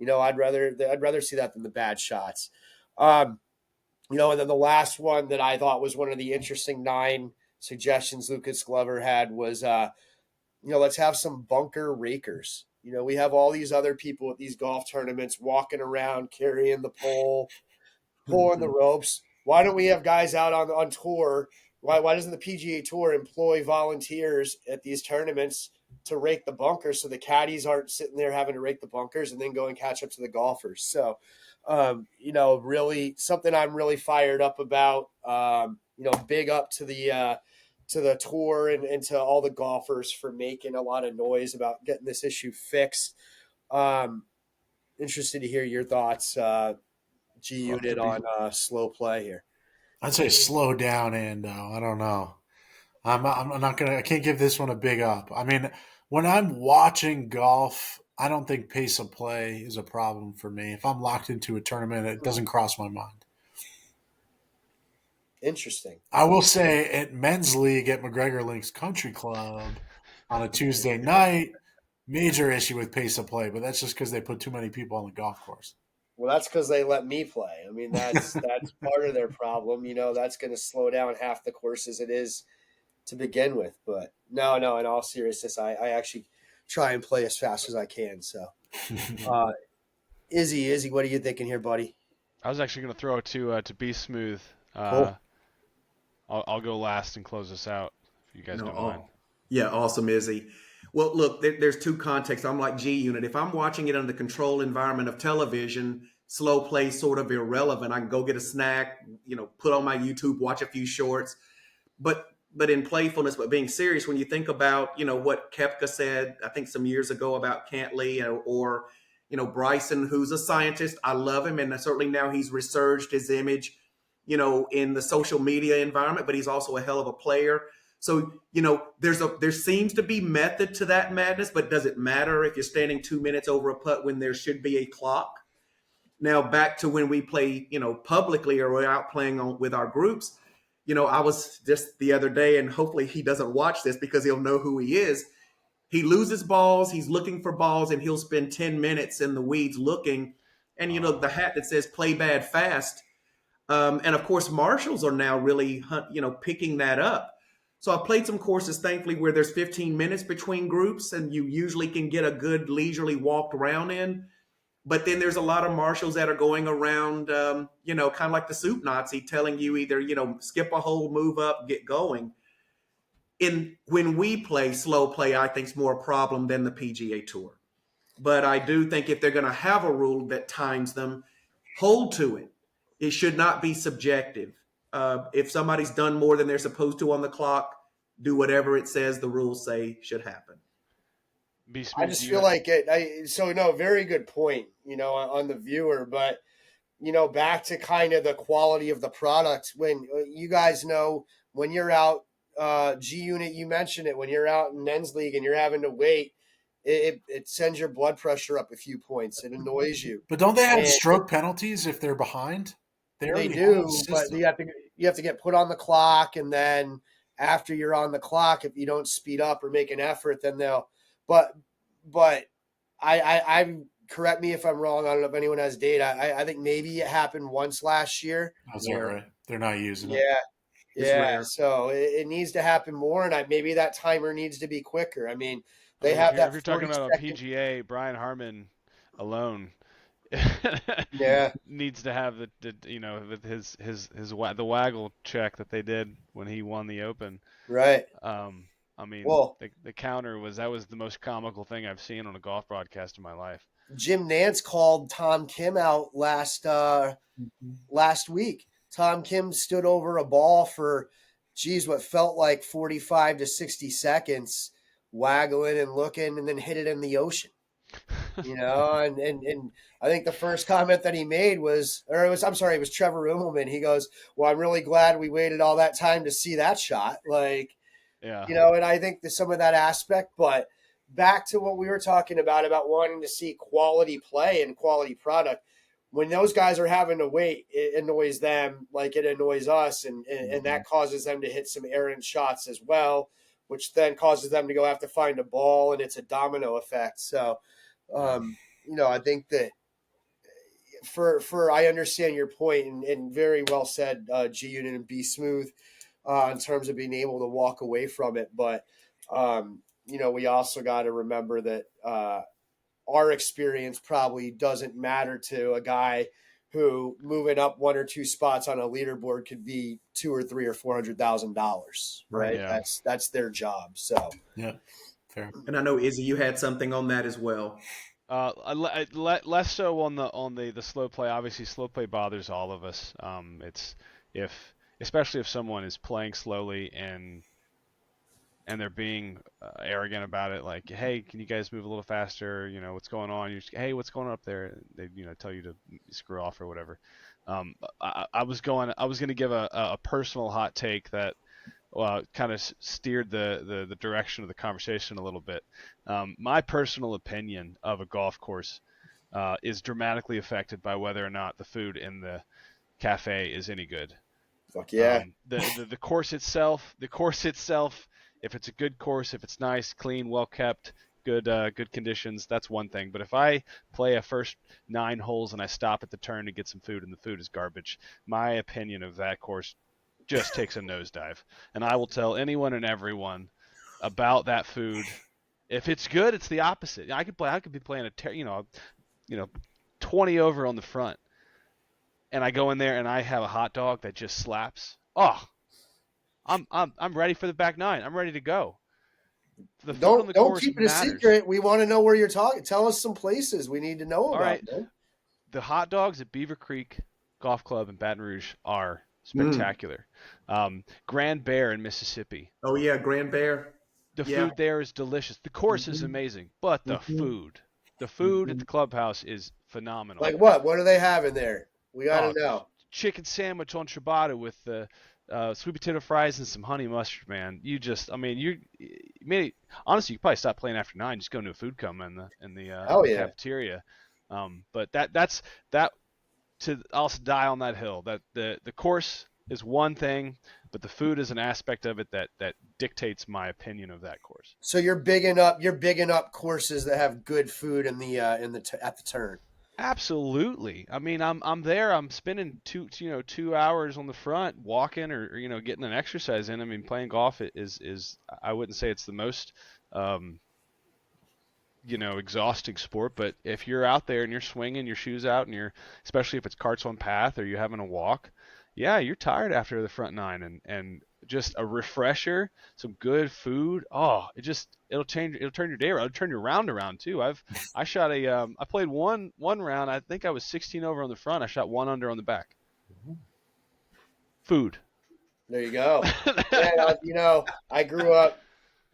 I'd rather see that than the bad shots. And then the last one that I thought was one of the interesting 9 suggestions Lucas Glover had was, let's have some bunker rakers. We have all these other people at these golf tournaments walking around, carrying the pole, pulling the ropes. Why don't we have guys out on tour? Why doesn't the PGA Tour employ volunteers at these tournaments to rake the bunkers so the caddies aren't sitting there having to rake the bunkers and then go and catch up to the golfers? So, really something I'm really fired up about. Big up to the tour and to all the golfers for making a lot of noise about getting this issue fixed. Interested to hear your thoughts, G Unit, on slow play here. I'd say slow down, and I don't know. I'm not gonna. I can't give this one a big up. I mean, when I'm watching golf, I don't think pace of play is a problem for me. If I'm locked into a tournament, it doesn't cross my mind. Interesting. I will say at men's league at McGregor Links Country Club on a Tuesday night, major issue with pace of play, but that's just because they put too many people on the golf course. Well, that's because they let me play. I mean, that's part of their problem. That's going to slow down half the course as it is to begin with. But no, in all seriousness, I actually try and play as fast as I can. So Izzy, what are you thinking here, buddy? I was actually going to throw it to Be Smooth. Cool. I'll go last and close this out if you guys No, don't mind. yeah, awesome, Izzy. Well, look, there's two contexts. I'm like G Unit. If I'm watching it under the controlled environment of television, slow play sort of irrelevant. I can go get a snack, put on my YouTube, watch a few shorts. But in playfulness, but being serious, when you think about what Kepka said, I think some years ago about Cantley, or Bryson, who's a scientist. I love him, and certainly now he's resurged his image, in the social media environment. But he's also a hell of a player. So there seems to be method to that madness, but does it matter if you're standing 2 minutes over a putt when there should be a clock? Now back to when we play, publicly, or we're out playing with our groups. I was just the other day, and hopefully he doesn't watch this because he'll know who he is. He loses balls, he's looking for balls, and he'll spend 10 minutes in the weeds looking. And, the hat that says play bad fast. And of course, marshals are now really, picking that up. So I played some courses, thankfully, where there's 15 minutes between groups, and you usually can get a good leisurely walked round in. But then there's a lot of marshals that are going around, kind of like the soup Nazi, telling you either, skip a hole, move up, get going. When we play slow play, I think it's more a problem than the PGA Tour. But I do think if they're going to have a rule that times them, hold to it. It should not be subjective. If somebody's done more than they're supposed to on the clock, do whatever it says the rules say should happen. Be Smooth, I just feel like it. Very good point, on the viewer. But, back to kind of the quality of the product. When you guys know, when you're out, G Unit, you mentioned it, when you're out in men's league and you're having to wait, it sends your blood pressure up a few points. It annoys you. But don't they have stroke penalties if they're behind? They do, but you have to get put on the clock, and then after you're on the clock, if you don't speed up or make an effort, then they'll. But I correct me if I'm wrong. I don't know if anyone has data. I think maybe it happened once last year. That's all right. They're not using it. Yeah. So it needs to happen more, and maybe that timer needs to be quicker. I mean, they have that. If you're talking about a PGA, Brian Harmon alone needs to have with the waggle check that they did when he won the Open. Right. I mean, the counter was the most comical thing I've seen on a golf broadcast in my life. Jim Nance called Tom Kim out last week. Tom Kim stood over a ball for, what felt like 45 to 60 seconds, waggling and looking, and then hit it in the ocean. And I think the first comment that he made it was Trevor Immelman. He goes, "Well, I'm really glad we waited all that time to see that shot." And I think there's some of that aspect, but back to what we were talking about wanting to see quality play and quality product. When those guys are having to wait, it annoys them like it annoys us, and that causes them to hit some errant shots as well, which then causes them to go have to find a ball, and it's a domino effect. So, I think that I understand your point, and very well said, G Unit and Be Smooth, in terms of being able to walk away from it. But, we also got to remember that our experience probably doesn't matter to a guy who moving up one or two spots on a leaderboard could be $200,000 or $300,000 or $400,000, right? Yeah. That's their job. So yeah, fair. And I know, Izzy, you had something on that as well. Less so on the slow play. Obviously, slow play bothers all of us. Especially if someone is playing slowly and they're being arrogant about it, like, hey, can you guys move a little faster? What's going on? Hey, what's going on up there? They tell you to screw off or whatever. I was going to give a personal hot take that kind of steered the direction of the conversation a little bit. My personal opinion of a golf course is dramatically affected by whether or not the food in the cafe is any good. Fuck yeah. The course itself, if it's a good course, if it's nice, clean, well kept, good conditions, that's one thing. But if I play a first 9 holes and I stop at the turn to get some food and the food is garbage, my opinion of that course just takes a nosedive. And I will tell anyone and everyone about that food. If it's good, it's the opposite. I could be playing a 20 over on the front, and I go in there and I have a hot dog that just slaps. Oh, I'm ready for the back nine. I'm ready to go. The food on the Don't course keep it a matters. secret. We want to know where you're talking. Tell us some places we need to know All about, right, man. the hot dogs at Beaver Creek Golf Club in Baton Rouge are spectacular. Grand Bear in Mississippi. Oh yeah, Grand Bear. The Yeah. food there is delicious. The course is amazing, but the food at the clubhouse is phenomenal. Like what? What do they have in there? We got to Oh, know. chicken sandwich on ciabatta with the sweet potato fries and some honey mustard, man. Honestly, you probably stop playing after 9. Just go to a food coma in the Hell yeah. cafeteria. But that's I'll die on that hill. That the course is one thing, but the food is an aspect of it that dictates my opinion of that course. So you're bigging up courses that have good food at the turn. Absolutely. I mean, I'm there. I'm spending 2 hours on the front walking or getting an exercise in. I mean, playing golf is I wouldn't say it's the most exhausting sport, but if you're out there and you're swinging your shoes out and especially if it's carts on path or you're having a walk, yeah, you're tired after the front 9 and just a refresher, some good food. Oh, it'll turn your day around. It'll turn your round around too. I played one round. I think I was 16 over on the front. I shot 1 under on the back. Food. There you go. And, I grew up,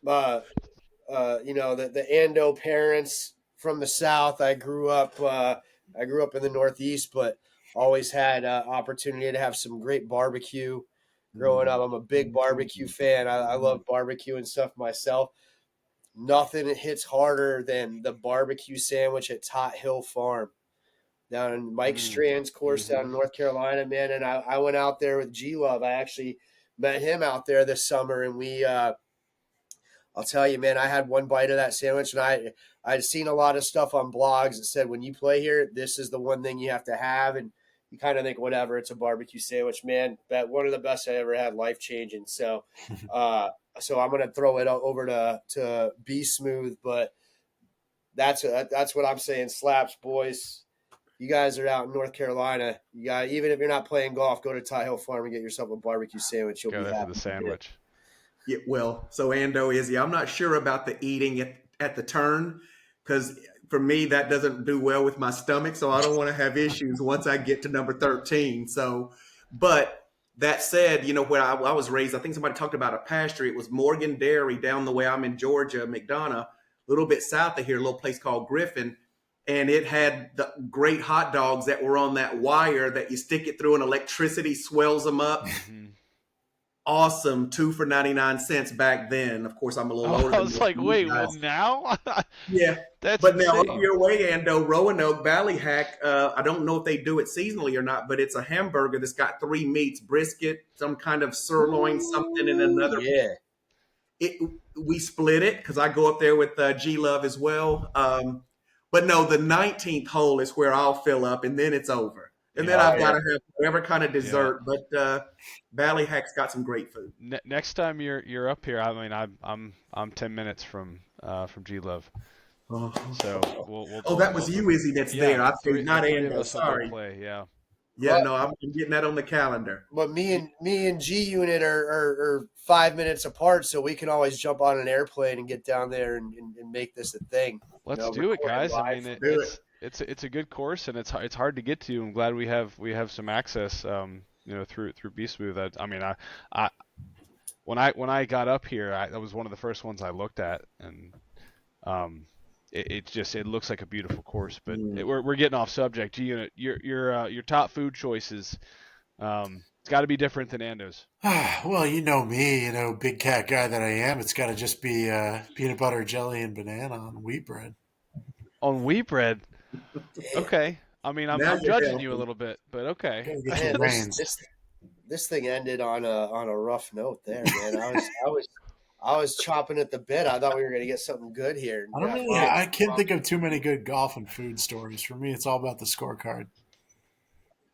the Ando parents from the South. I grew up in the Northeast, but always had opportunity to have some great barbecue. Growing up, I'm a big barbecue fan. I love barbecue and stuff myself. Nothing hits harder than the barbecue sandwich at Tot Hill Farm down in Mike Strand's course down in North Carolina, man. And I went out there with G Love. I actually met him out there this summer, and we I'll tell you, man, I had one bite of that sandwich, and I'd seen a lot of stuff on blogs that said when you play here, this is the one thing you have to have. And you kind of think, whatever, it's a barbecue sandwich, man. That one of the best I ever had, life changing. So, so I'm gonna throw it over to Be Smooth, but that's what I'm saying. Slaps, boys. You guys are out in North Carolina. Even if you're not playing golf, go to Tie Hill Farm and get yourself a barbecue sandwich. You'll Go be there happy for the sandwich. Yeah, well, so Ando, Izzy, I'm not sure about the eating at the turn because for me that doesn't do well with my stomach, so I don't want to have issues once I get to number 13. So, but that said, where I was raised, I think somebody talked about a pasture. It was Morgan Dairy down the way I'm in Georgia, McDonough, a little bit south of here, a little place called Griffin. And it had the great hot dogs that were on that wire that you stick it through and electricity swells them up. Awesome. 2 for 99 cents back then. Of course, I'm a little older. I was like, wait, well, now? Yeah. That's but insane. Now up your way, Ando, Roanoke, Ballyhack, I don't know if they do it seasonally or not, but it's a hamburger that's got 3 meats, brisket, some kind of sirloin, something, and another. Yeah. We split it because I go up there with G Love as well. But no, the 19th hole is where I'll fill up, and then it's over. And then I've got to have whatever kind of dessert. Yeah. But Ballyhack's got some great food. Next time you're up here, I mean, I'm 10 minutes from G Love. So we'll that was you, Izzy. That's there. I think not Ando. Sorry. Play, yeah. Yeah, no, I'm getting that on the calendar. But me and G Unit are 5 minutes apart, so we can always jump on an airplane and get down there and make this a thing. Let's do it, guys. I mean, it's a good course and it's hard to get to. I'm glad we have some access, through Be Smooth. I mean, when I got up here, that was one of the first ones I looked at, and it looks like a beautiful course. But we're getting off subject. G Unit, your top food choices. It's got to be different than Ando's. Well, you know me, big cat guy that I am. It's got to just be peanut butter, jelly, and banana on wheat bread. On wheat bread? Okay. I mean, I'm judging you a little bit, but okay. Man, this thing ended on a rough note there, man. I was chopping at the bit. I thought we were going to get something good here. I can't think of too many good golf and food stories. For me, it's all about the scorecard.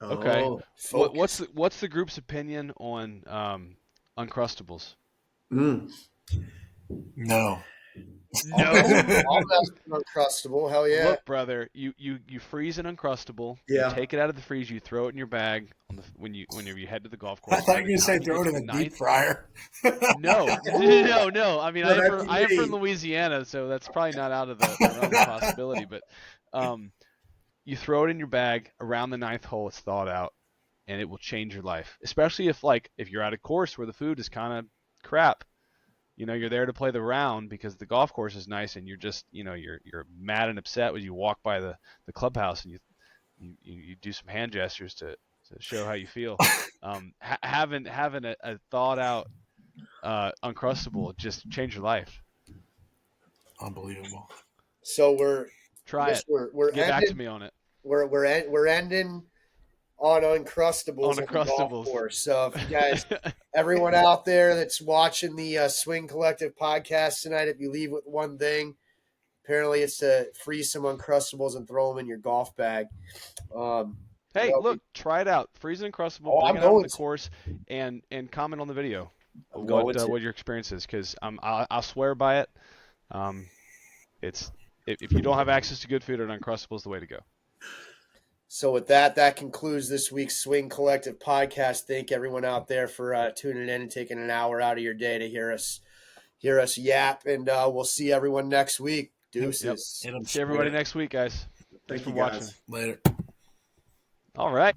Okay. Focus. What's the group's opinion on Uncrustables? No. No. All that's Uncrustable. Hell yeah. Look, brother, you freeze an Uncrustable. Yeah. You take it out of the freeze. You throw it in your bag whenever you head to the golf I course. thought By you the were going to say time you throw get it to in the a deep ninth, fryer. no. I mean, No, that's I am from me. Louisiana, so that's probably not out of the realm of possibility. But you throw it in your bag around the ninth hole. It's thawed out, and it will change your life. Especially if you're at a course where the food is kind of crap. You're there to play the round because the golf course is nice, and you're just you're mad and upset when you walk by the clubhouse and you do some hand gestures to show how you feel. Having a thought out Uncrustable just change your life. Unbelievable. So Try it. we're Get back to ending me on it. we're ending on Uncrustables On at the golf Uncrustables. course. So if you guys, everyone out there that's watching the Swing Collective podcast tonight, if you leave with one thing, apparently it's to freeze some Uncrustables and throw them in your golf bag. Hey, look, try it out. Freeze an Uncrustable, Oh, bring I'm it out on going the to. course, and comment on the video I'm going to. what your experience is, because I'll swear by it. It's if you don't have access to good food, an Uncrustable is the way to go. So with that concludes this week's Swing Collective podcast. Thank everyone out there for tuning in and taking an hour out of your day to hear us yap. And we'll see everyone next week. Deuces. See everybody next week, guys. Thanks Thank for you, watching. guys. Later. All right.